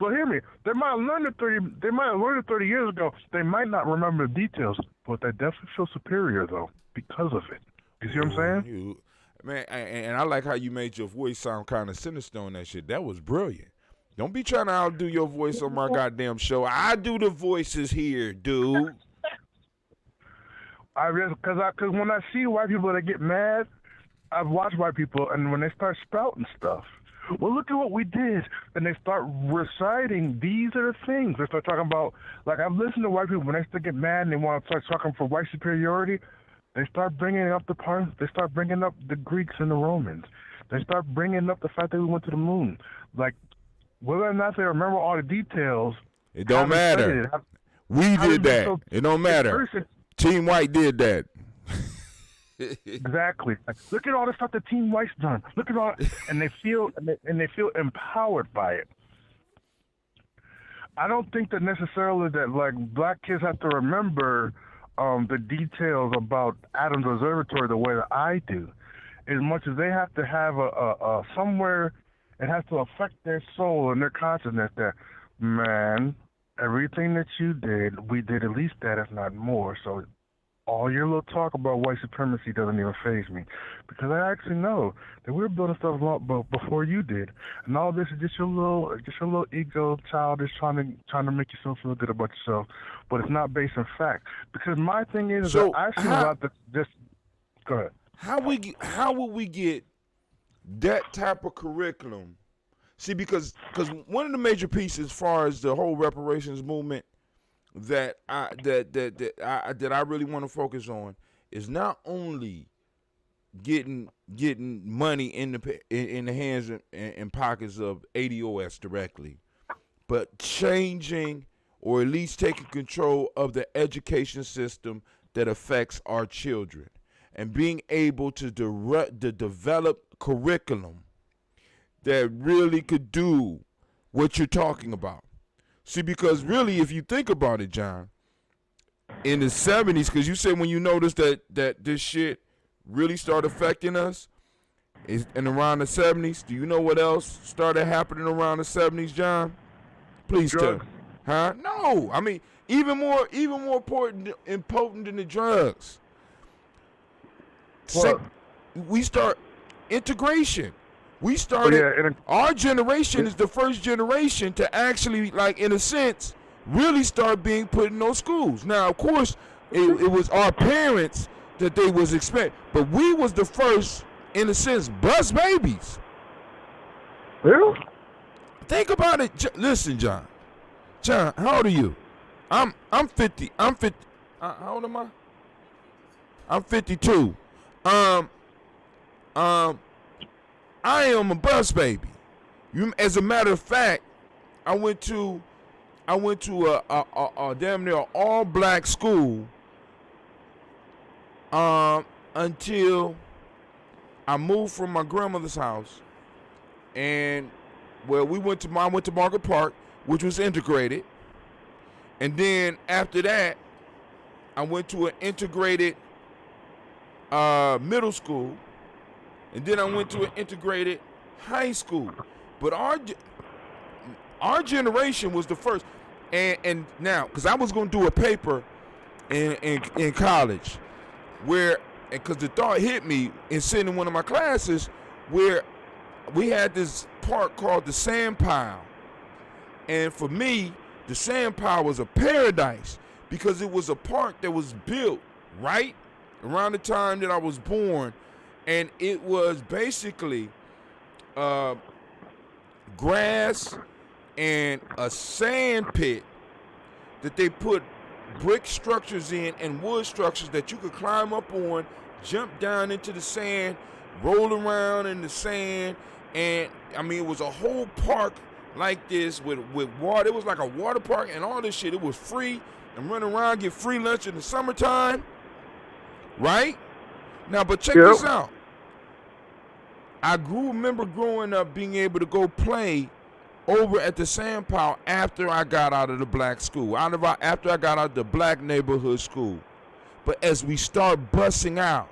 But hear me, they might have learned it 30 years ago. They might not remember the details, but they definitely feel superior though because of it. You see what I'm saying? Man, and I like how you made your voice sound kind of sinister on that shit. That was brilliant. Don't be trying to outdo your voice on my goddamn show. I do the voices here, dude. Because when I see white people that get mad, I've watched white people, and when they start spouting stuff, well, look at what we did, and they start reciting, these are the things. They start talking about, like, I've listened to white people, when they start get mad and they want to start talking for white superiority, they start bringing up the Greeks and the Romans. They start bringing up the fact that we went to the moon. Like, whether or not they remember all the details, it don't matter. We did that. It don't matter. Team White did that. Exactly. Like, look at all the stuff that Team White's done. Look at all, and they feel empowered by it. I don't think that necessarily that like black kids have to remember the details about Adams Observatory the way that I do. As much as they have to have a somewhere, it has to affect their soul and their consciousness that, man, everything that you did, we did at least that, if not more. So all your little talk about white supremacy doesn't even faze me, because I actually know that we were building stuff a lot before you did, and all this is just your little ego, childish, trying to make yourself feel good about yourself, but it's not based on fact. Because my thing is, So that I've seen a lot that just go ahead. How will we get that type of curriculum? See, because one of the major pieces as far as the whole reparations movement that I really want to focus on is not only getting money in the hands and pockets of ADOS directly, but changing or at least taking control of the education system that affects our children, and being able to develop curriculum that really could do what you're talking about. See, because really, if you think about it, John, in the 70s, because you said when you noticed that this shit really started affecting us, is in around the 70s. Do you know what else started happening around the 70s, John? Please tell me. Huh? No. I mean, even more important and potent than the drugs. We start integration. We started, our generation is the first generation to actually, like, in a sense, really start being put in those schools. Now, of course, it was our parents that they was expecting, but we was the first, in a sense, bus babies. Yeah. Think about it. Listen, John. John, how old are you? I'm 50. I'm 50. How old am I? I'm 52. I am a bus baby. As a matter of fact, I went to a damn near all black school until I moved from my grandmother's house, and I went to Market Park, which was integrated, and then after that, I went to an integrated middle school. And then I went to an integrated high school. But our generation was the first. And now, because I was going to do a paper in college because the thought hit me in sitting in one of my classes where we had this park called the Sand Pile. And for me, the Sand Pile was a paradise because it was a park that was built right around the time that I was born. And it was basically grass and a sand pit that they put brick structures in and wood structures that you could climb up on, jump down into the sand, roll around in the sand. And, I mean, it was a whole park like this with water. It was like a water park and all this shit. It was free and run around, get free lunch in the summertime. Right? Now, but check this out. I remember growing up being able to go play over at the Sand Pile after I got out of the black school, after I got out of the black neighborhood school. But as we start busting out,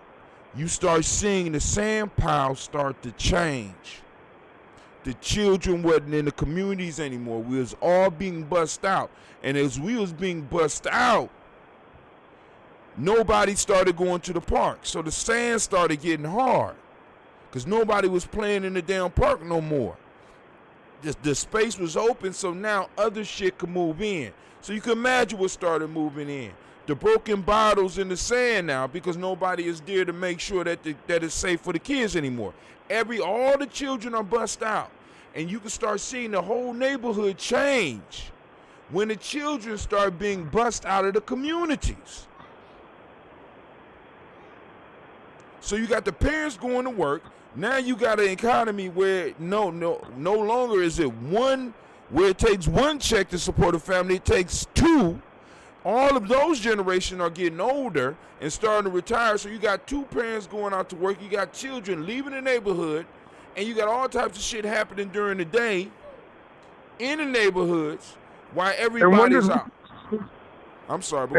you start seeing the Sand Pile start to change. The children wasn't in the communities anymore. We was all being bussed out. And as we was being bussed out, nobody started going to the park. So the sand started getting hard. Because nobody was playing in the damn park no more. The space was open, so now other shit could move in. So you can imagine what started moving in. The broken bottles in the sand now, because nobody is there to make sure that it's safe for the kids anymore. All the children are bussed out. And you can start seeing the whole neighborhood change when the children start being bussed out of the communities. So you got the parents going to work. Now you got an economy where no longer is it one, where it takes one check to support a family, it takes two. All of those generations are getting older and starting to retire. So you got two parents going out to work, you got children leaving the neighborhood, and you got all types of shit happening during the day in the neighborhoods while everybody's out. I'm sorry, but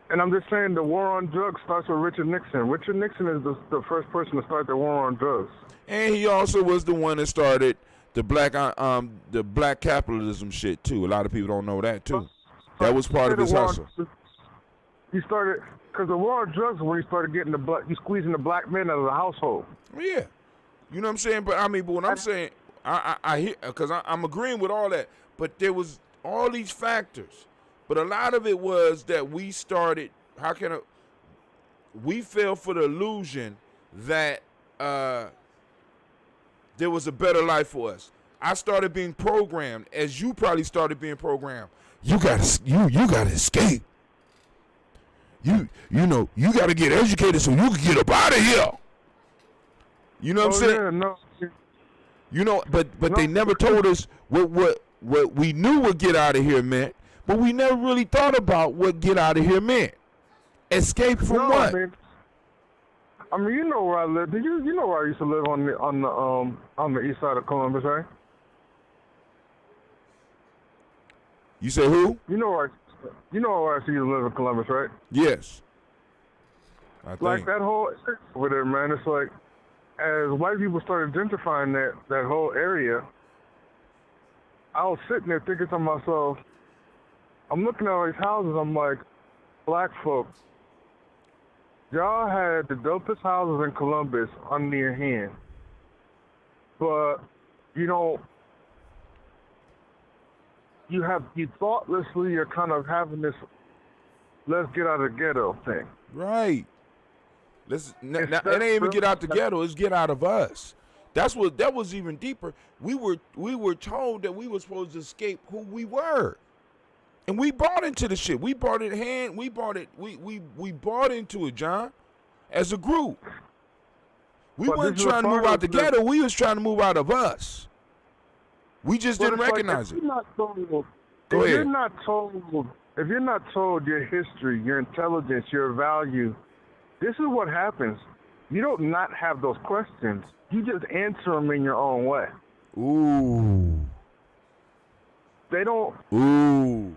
And I'm just saying the war on drugs starts with Richard Nixon. Richard Nixon is the first person to start the war on drugs. And he also was the one that started the black capitalism shit too. A lot of people don't know that too. That was part of his hustle. He started because the war on drugs when he started getting he's squeezing the black men out of the household. Yeah, you know what I'm saying. But what I'm saying, I hear because I'm agreeing with all that. But there was all these factors. But a lot of it was that we started. We fell for the illusion that there was a better life for us. I started being programmed, as you probably started being programmed. You gotta escape. You gotta get educated so you can get up out of here. You know what I'm saying? Yeah, no. You know, but they never told us what we knew what get out of here meant, but we never really thought about what get out of here meant. Escape from what? I mean, you know where I live. You know where I used to live on the east side of Columbus, right? You say who? You know where I used to live in Columbus, right? Yes. Like that whole over there, man. It's like as white people started gentrifying that whole area, I was sitting there thinking to myself, I'm looking at all these houses. I'm like, black folks, y'all had the dopest houses in Columbus under your hand, but you thoughtlessly you're kind of having this let's get out of the ghetto thing. Right. It ain't even get out the ghetto, it's get out of us. That was even deeper. We were told that we were supposed to escape who we were. And we bought into the shit. We bought it we bought into it, John, as a group. We weren't trying to move out the ghetto, we was trying to move out of us. We just didn't recognize it. Go ahead. If you're not told your history, your intelligence, your value, this is what happens. You don't not have those questions. You just answer them in your own way. Ooh. They don't. Ooh.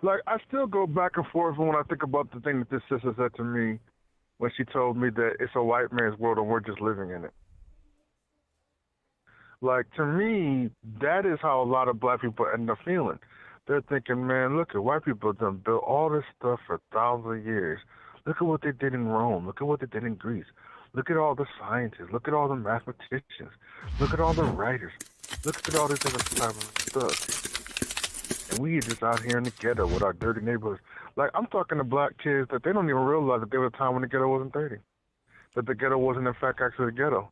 Like, I still go back and forth when I think about the thing that this sister said to me when she told me that it's a white man's world and we're just living in it. Like, to me, that is how a lot of black people end up feeling. They're thinking, man, look at white people done built all this stuff for thousands of years. Look at what they did in Rome. Look at what they did in Greece. Look at all the scientists. Look at all the mathematicians. Look at all the writers. Look at all this other type of stuff. And we are just out here in the ghetto with our dirty neighborhoods. Like, I'm talking to black kids that they don't even realize that there was a time when the ghetto wasn't dirty. That the ghetto wasn't, in fact, actually the ghetto.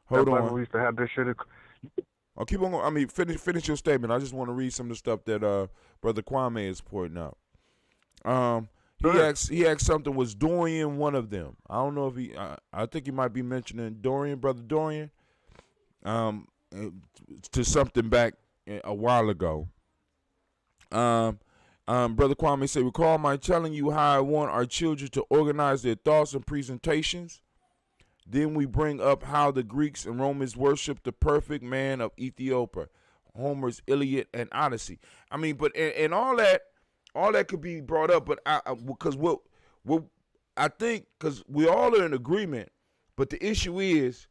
Hold on. We used to have this shit. I'll keep on going. I mean, finish your statement. I just want to read some of the stuff that Brother Kwame is pointing out. He asked something, was Dorian one of them? I don't know if I think he might be mentioning Dorian, Brother Dorian, to something back a while ago. Brother Kwame said, recall my telling you how I want our children to organize their thoughts and presentations. Then we bring up how the Greeks and Romans worshiped the perfect man of Ethiopia, Homer's Iliad and Odyssey. I mean, but and all that could be brought up, but because what I think, because we all are in agreement, but the issue is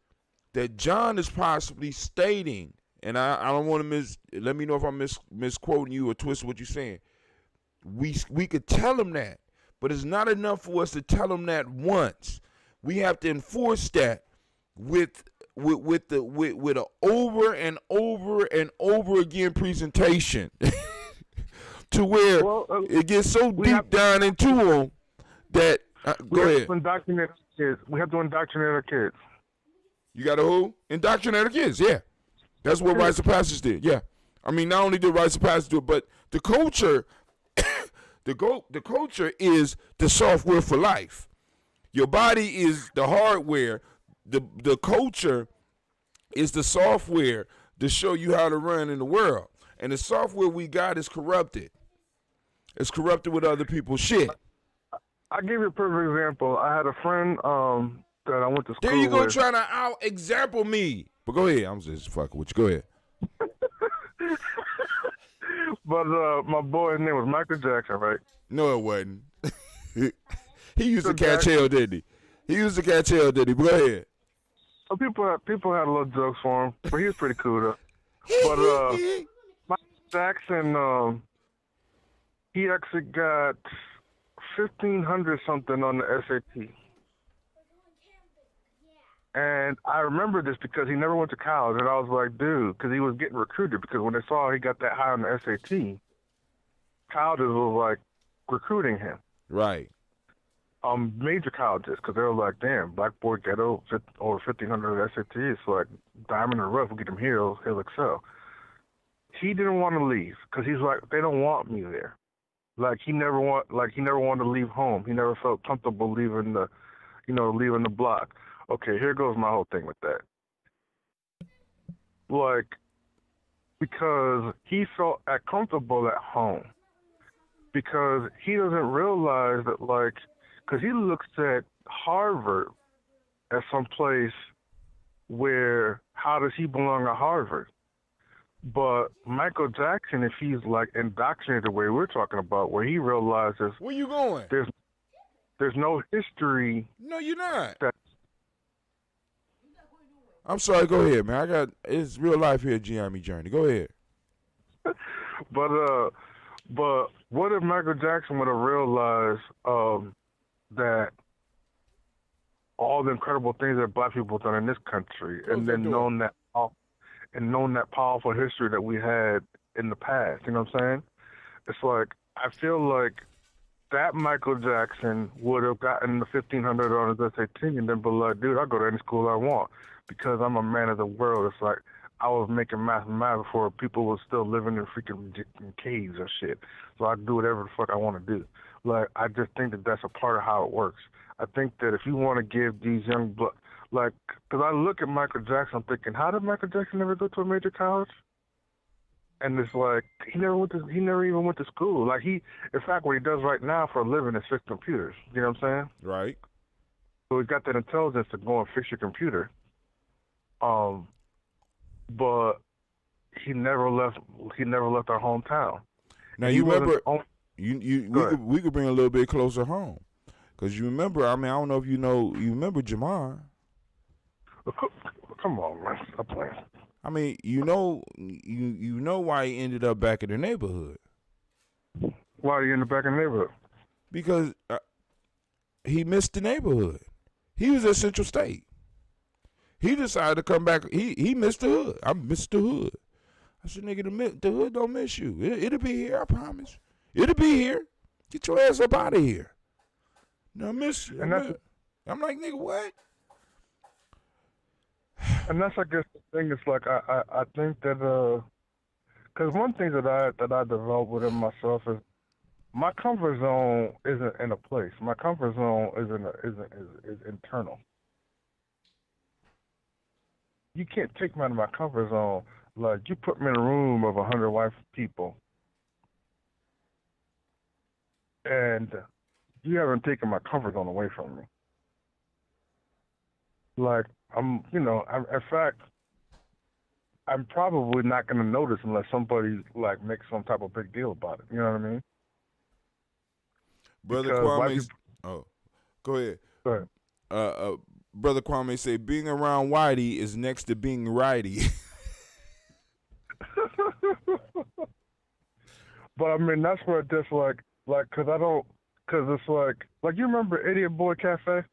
that John is possibly stating, and I don't want to let me know if I'm misquoting you or twisting what you're saying. We could tell him that, but it's not enough for us to tell him that once. We have to enforce that with a over and over and over again presentation. To where it gets so deep down into them that go ahead. We have to indoctrinate our kids. You got to who? Indoctrinate our kids, yeah. That's what Rites of Passage did, yeah. I mean, not only did Rites of Passage do it, but the culture, the culture is the software for life. Your body is the hardware. The culture is the software to show you how to run in the world. And the software we got is corrupted. It's corrupted with other people's shit. I'll give you a perfect example. I had a friend that I went to school with. There you go, trying to out-example me. But go ahead. I'm just fucking with you. Go ahead. But my boy, his name was Michael Jackson, right? No, it wasn't. He used to catch hell, didn't he? He used to catch hell, didn't he? Go ahead. So people had a little jokes for him, but he was pretty cool though. But Michael Jackson, he actually got 1,500 something on the SAT. And I remember this because he never went to college, and I was like, dude, because he was getting recruited. Because when they saw he got that high on the SAT, colleges was like recruiting him. Right. Major colleges, because they were like, damn, black boy ghetto, over 1,500 SATs, so like diamond in the rough, we'll get him here, he'll excel. He didn't want to leave because he's like, they don't want me there. Like he never wanted to leave home. He never felt comfortable leaving the block. Okay, here goes my whole thing with that. Like, because he felt comfortable at home. Because he doesn't realize that, like, because he looks at Harvard as some place where, how does he belong at Harvard? But Michael Jackson, if he's like indoctrinated the way we're talking about, where he realizes where you going? There's no history. No, you're not. I'm sorry. Go ahead, man. It's real life here at Gianni Journey. Go ahead. But what if Michael Jackson would have realized that all the incredible things that black people have done in this country, and then known that powerful history that we had in the past, you know what I'm saying? It's like, I feel like that Michael Jackson would have gotten the 1,500 on his SAT and then be like, dude, I'll go to any school I want because I'm a man of the world. It's like, I was making mathematics before people were still living in freaking caves or shit. So I do whatever the fuck I want to do. Like, I just think that that's a part of how it works. I think that if you want to give these young, because I look at Michael Jackson, I'm thinking, how did Michael Jackson never go to a major college? And it's like, he never even went to school. Like, in fact, what he does right now for a living is fix computers. You know what I'm saying? Right. So he's got that intelligence to go and fix your computer. But he never left our hometown. Now you remember, we could bring a little bit closer home, because you remember. I mean, I don't know if you remember Jamar. Come on, man, stop playing. I mean, you know why he ended up back in the neighborhood. Why are you in the back of the neighborhood? Because he missed the neighborhood. He was at Central State. He decided to come back. He missed the hood. I missed the hood. I said, nigga, the hood don't miss you. It'll be here, I promise. It'll be here. Get your ass up out of here. No, I miss you. I'm like, nigga, what? And that's, I guess, the thing. It's like, I think that, because one thing that I developed within myself is my comfort zone isn't in a place. My comfort zone is internal. You can't take me out of my comfort zone. Like, you put me in a room of 100 white people, and you haven't taken my comfort zone away from me. Like, in fact, I'm probably not going to notice unless somebody, like, makes some type of big deal about it. You know what I mean? Brother Kwame, go ahead. Go ahead. Brother Kwame said, being around Whitey is next to being righty. But I mean, that's where it's like, because it's like, you remember Idiot Boy Cafe?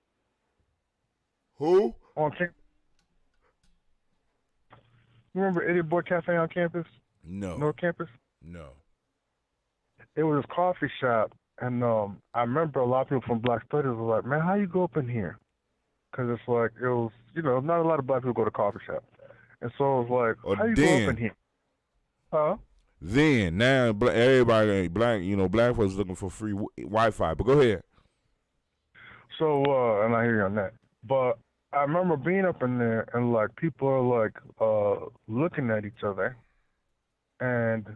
Who? On campus. You remember Idiot Boy Cafe on campus? No. North Campus? No. It was a coffee shop, and I remember a lot of people from Black Studies were like, man, how you go up in here? Because it's like, it was, not a lot of black people go to coffee shop. And so it was like, how you go up in here? Huh? Then, now, everybody, black folks looking for free Wi-Fi. But go ahead. So, and I hear you on that. But I remember being up in there, and, like, people are, like, looking at each other. And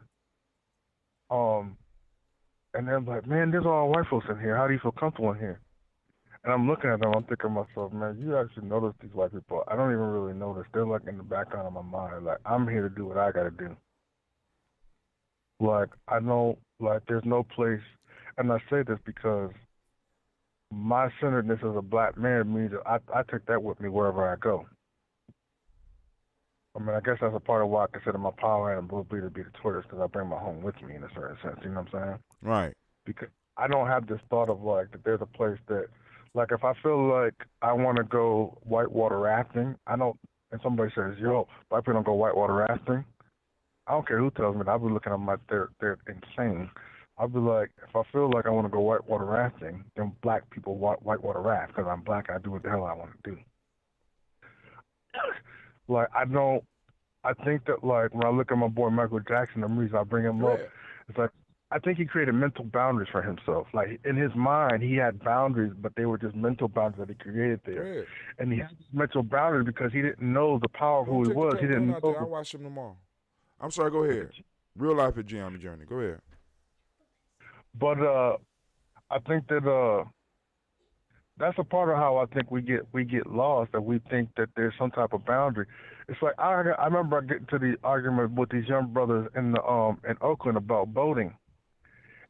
they're like, man, there's all white folks in here. How do you feel comfortable in here? And I'm looking at them, I'm thinking to myself, man, you actually notice these white people. I don't even really notice. They're, like, in the background of my mind. Like, I'm here to do what I got to do. Like, I know, like, there's no place, and I say this because my centeredness as a black man means that I take that with me wherever I go. I mean, I guess that's a part of why I consider my power and ability to be the tortoise, because I bring my home with me in a certain sense. You know what I'm saying? Right. Because I don't have this thought of like that there's a place that, like, if I feel like I want to go whitewater rafting, I don't. And somebody says, "Yo, black people don't go whitewater rafting." I don't care who tells me that. I'll be looking at them like they're insane. I'll be like, if I feel like I want to go whitewater rafting, then black people whitewater raft because I'm black and I do what the hell I want to do. Like, I think that, like, when I look at my boy Michael Jackson, the reason I bring him up, it's like, I think he created mental boundaries for himself. Like, in his mind, he had boundaries, but they were just mental boundaries that he created there. And he had mental boundaries because he didn't know the power of who he was. He didn't know. I watch him tomorrow. I'm sorry, go ahead. Real life at Gianni Journey. Go ahead. But I think that that's a part of how I think we get lost, that we think that there's some type of boundary. It's like I remember getting to the argument with these young brothers in Oakland about boating,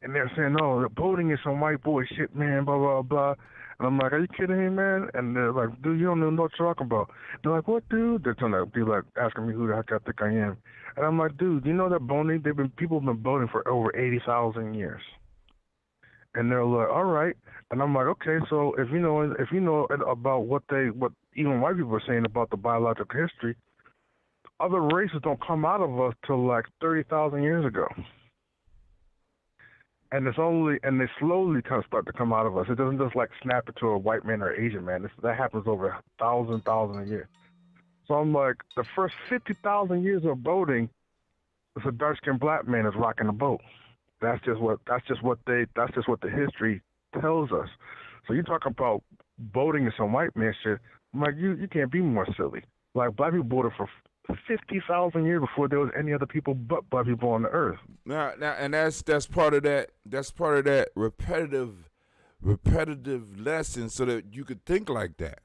and they're saying, "No, the boating is some white boy shit, man." Blah blah blah. And I'm like, "Are you kidding me, man?" And they're like, "Dude, you don't know what you're talking about." They're like, "What, dude?" They're trying to be like asking me who the heck I think I am, and I'm like, "Dude, you know that boating? People have been boating for over 80,000 years." And they're like, "All right," and I'm like, "Okay, so if you know about what even white people are saying about the biological history, other races don't come out of us till like 30,000 years ago, and they slowly kind of start to come out of us. It doesn't just like snap into a white man or Asian man. That happens over 1,000 years. So I'm like, the first 50,000 years of boating, it's a dark-skinned black man is rocking the boat. That's just what the history tells us. So you talk about boating and some white man shit. I'm like, you can't be more silly. Like, black people boated for 50,000 years before there was any other people but black people on the earth. Now, and that's part of that. That's part of that repetitive lesson, so that you could think like that.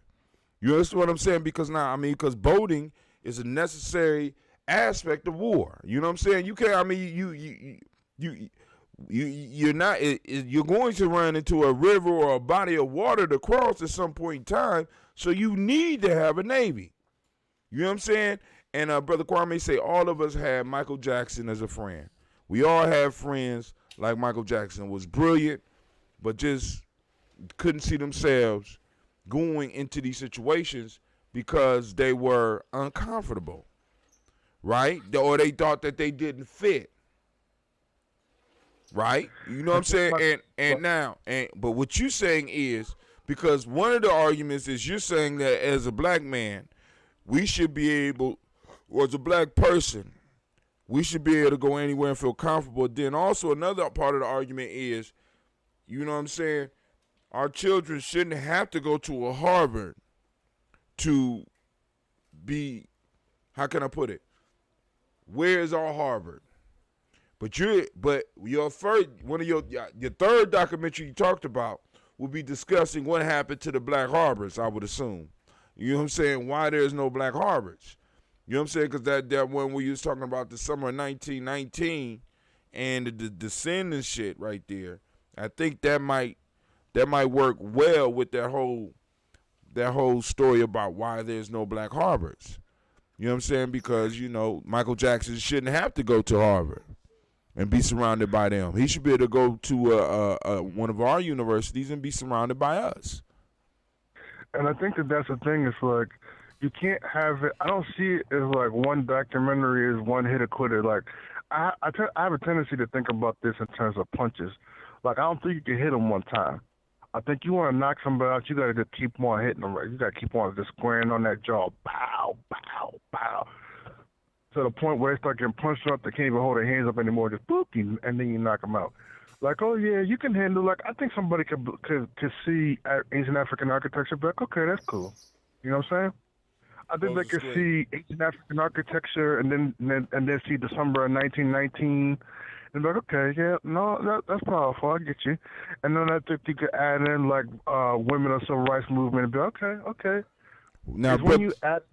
You understand what I'm saying? Because boating is a necessary aspect of war. You know what I'm saying? You can't. I mean, you're not. You're going to run into a river or a body of water to cross at some point in time. So you need to have a navy. You know what I'm saying? And Brother Kwame say all of us had Michael Jackson as a friend. We all have friends like Michael Jackson. Was brilliant, but just couldn't see themselves going into these situations because they were uncomfortable, right? Or they thought that they didn't fit. Right? You know what I'm saying? But what you're saying is, because one of the arguments is you're saying that as a black man, we should be able, or as a black person, we should be able to go anywhere and feel comfortable. Then also another part of the argument is, you know what I'm saying, our children shouldn't have to go to a Harvard to be, how can I put it? Where is our Harvard? But your third documentary you talked about will be discussing what happened to the black harbors, I would assume. You know what I'm saying? Why there's no black harbors. You know what I'm saying? Because that one where you was talking about the summer of 1919 and the sin and shit right there, I think that might work well with that whole story about why there's no black harbors. You know what I'm saying? Because, you know, Michael Jackson shouldn't have to go to Harvard and be surrounded by them. He should be able to go to one of our universities and be surrounded by us. And I think that's the thing. It's like, you can't have it. I don't see it as like one documentary is one hit or quitter. Like, I have a tendency to think about this in terms of punches. Like, I don't think you can hit them one time. I think you want to knock somebody out, you got to just keep on hitting them. Right? You got to keep on just squaring on that jaw. Pow, pow, pow. To the point where they start getting punched up, they can't even hold their hands up anymore. Just boop, and then you knock them out. Like, oh yeah, you can handle. Like, I think somebody could see ancient African architecture, but like, okay, that's cool. You know what I'm saying? I think they could see ancient African architecture and then see December of 1919, and be like, okay, yeah, no, that's powerful. I get you. And then I think you could add in like women of civil rights movement and be okay. Now, when you add.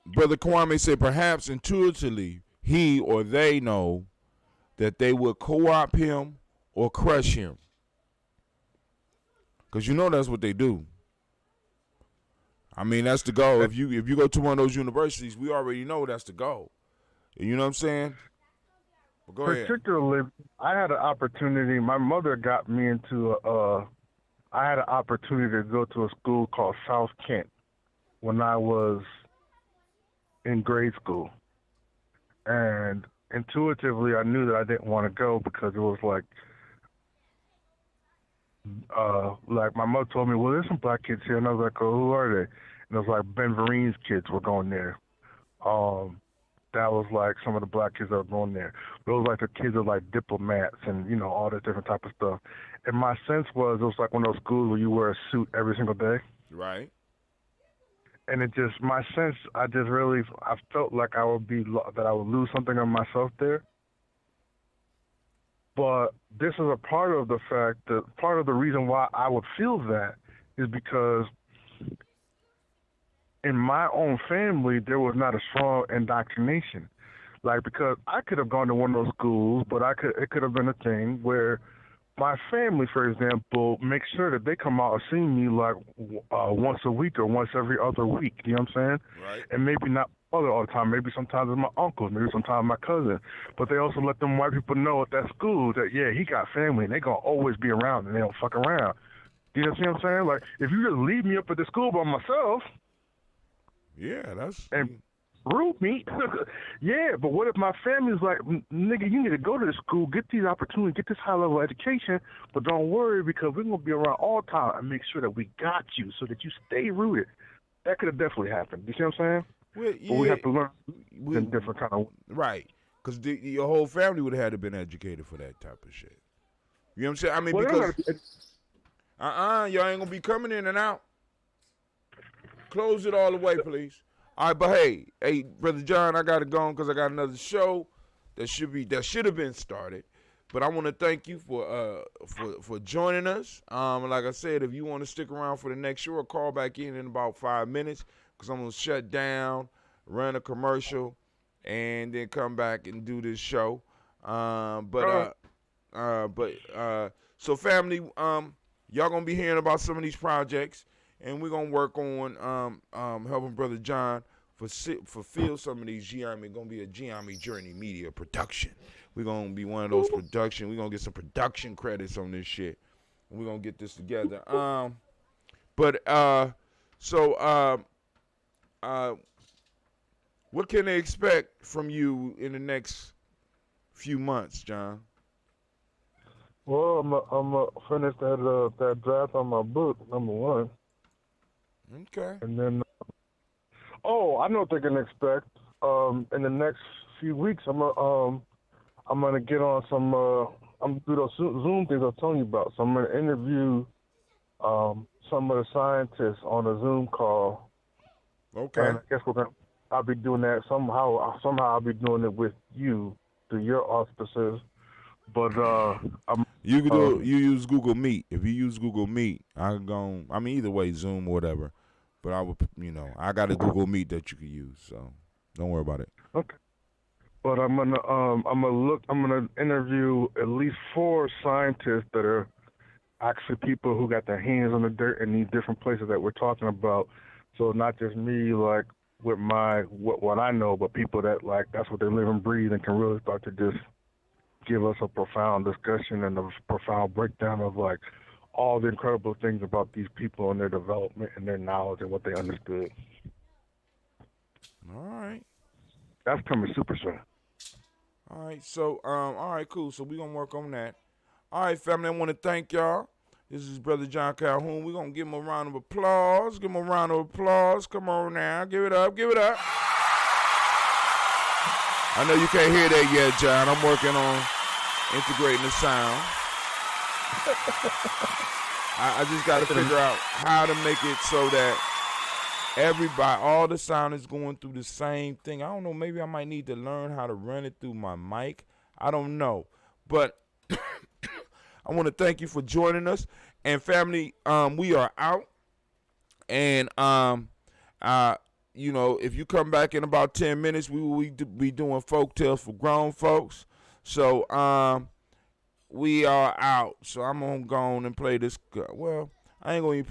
Brother Kwame said perhaps intuitively he or they know that they would co-opt him or crush him. Because you know that's what they do. I mean, that's the goal. If you go to one of those universities, we already know that's the goal. You know what I'm saying? Well, go ahead. Particularly, I had an opportunity. My mother got me into I had an opportunity to go to a school called South Kent when I was in grade school. And intuitively, I knew that I didn't want to go because it was like my mother told me, well, there's some black kids here. And I was like, oh, who are they? And it was like Ben Vereen's kids were going there. That was like some of the black kids that were going there. But it was like the kids are like diplomats and, you know, all this different type of stuff. And my sense was it was like one of those schools where you wear a suit every single day. Right. And it just, my sense, I felt like I would lose something of myself there. But this is a part of the fact that part of the reason why I would feel that is because in my own family, there was not a strong indoctrination. Like, because I could have gone to one of those schools, but it could have been a thing where my family, for example, makes sure that they come out and see me like once a week or once every other week. You know what I'm saying? Right. And maybe not all the time. Maybe sometimes it's my uncles. Maybe sometimes my cousin. But they also let them white people know at that school that, yeah, he got family and they going to always be around and they don't fuck around. You know what I'm saying? Like, if you just leave me up at the school by myself. Yeah, that's. And root me. Yeah, but what if my family's like, nigga, you need to go to the school, get these opportunities, get this high-level education, but don't worry because we're going to be around all the time and make sure that we got you so that you stay rooted. That could have definitely happened. You see what I'm saying? Well, yeah, but we have to learn in different kind of... Right, because your whole family would have had to been educated for that type of shit. You know what I'm saying? I mean, because... y'all ain't going to be coming in and out. Close it all the way, please. All right, but hey, Brother John, I got to go because I got another show that should have been started. But I want to thank you for joining us. Like I said, if you want to stick around for the next show, or call back in about 5 minutes because I'm gonna shut down, run a commercial, and then come back and do this show. So family, y'all gonna be hearing about some of these projects. And we're going to work on helping Brother John fulfill some of these G-Army. Going to be a G-Army Journey Media production. We're going to be one of those production. We're going to get some production credits on this shit. And we're going to get this together. What can they expect from you in the next few months, John? Well, I'm going to finish that draft on my book, number one. Okay. And then, I know what they can expect. In the next few weeks, I'm gonna get on some. I'm gonna do those Zoom things I was telling you about. So I'm gonna interview some of the scientists on a Zoom call. Okay. And I guess I'll be doing that somehow. I'll be doing it with you through your auspices. But you can do it. You use Google Meet. If you use Google Meet, either way, Zoom or whatever. But I would, I got a Google Meet that you can use, so don't worry about it. Okay. But I'm gonna interview at least 4 scientists that are actually people who got their hands on the dirt in these different places that we're talking about. So not just me, like with what I know, but people that like that's what they live and breathe and can really start to just give us a profound discussion and a profound breakdown of like all the incredible things about these people and their development and their knowledge and what they understood. All right. That's coming super soon. All right. So, all right, cool. So we're going to work on that. All right, family, I want to thank y'all. This is Brother John Calhoun. We're going to give him a round of applause. Give him a round of applause. Come on now. Give it up. Give it up. I know you can't hear that yet, John. I'm working on integrating the sound. I just got to figure out how to make it so that all the sound is going through the same thing. I don't know. Maybe I might need to learn how to run it through my mic. I don't know. But I want to thank you for joining us. And family, we are out. And, if you come back in about 10 minutes, we will be doing folk tales for grown folks. So, we are out. So I'm going to go on and play this. Well, I ain't gonna even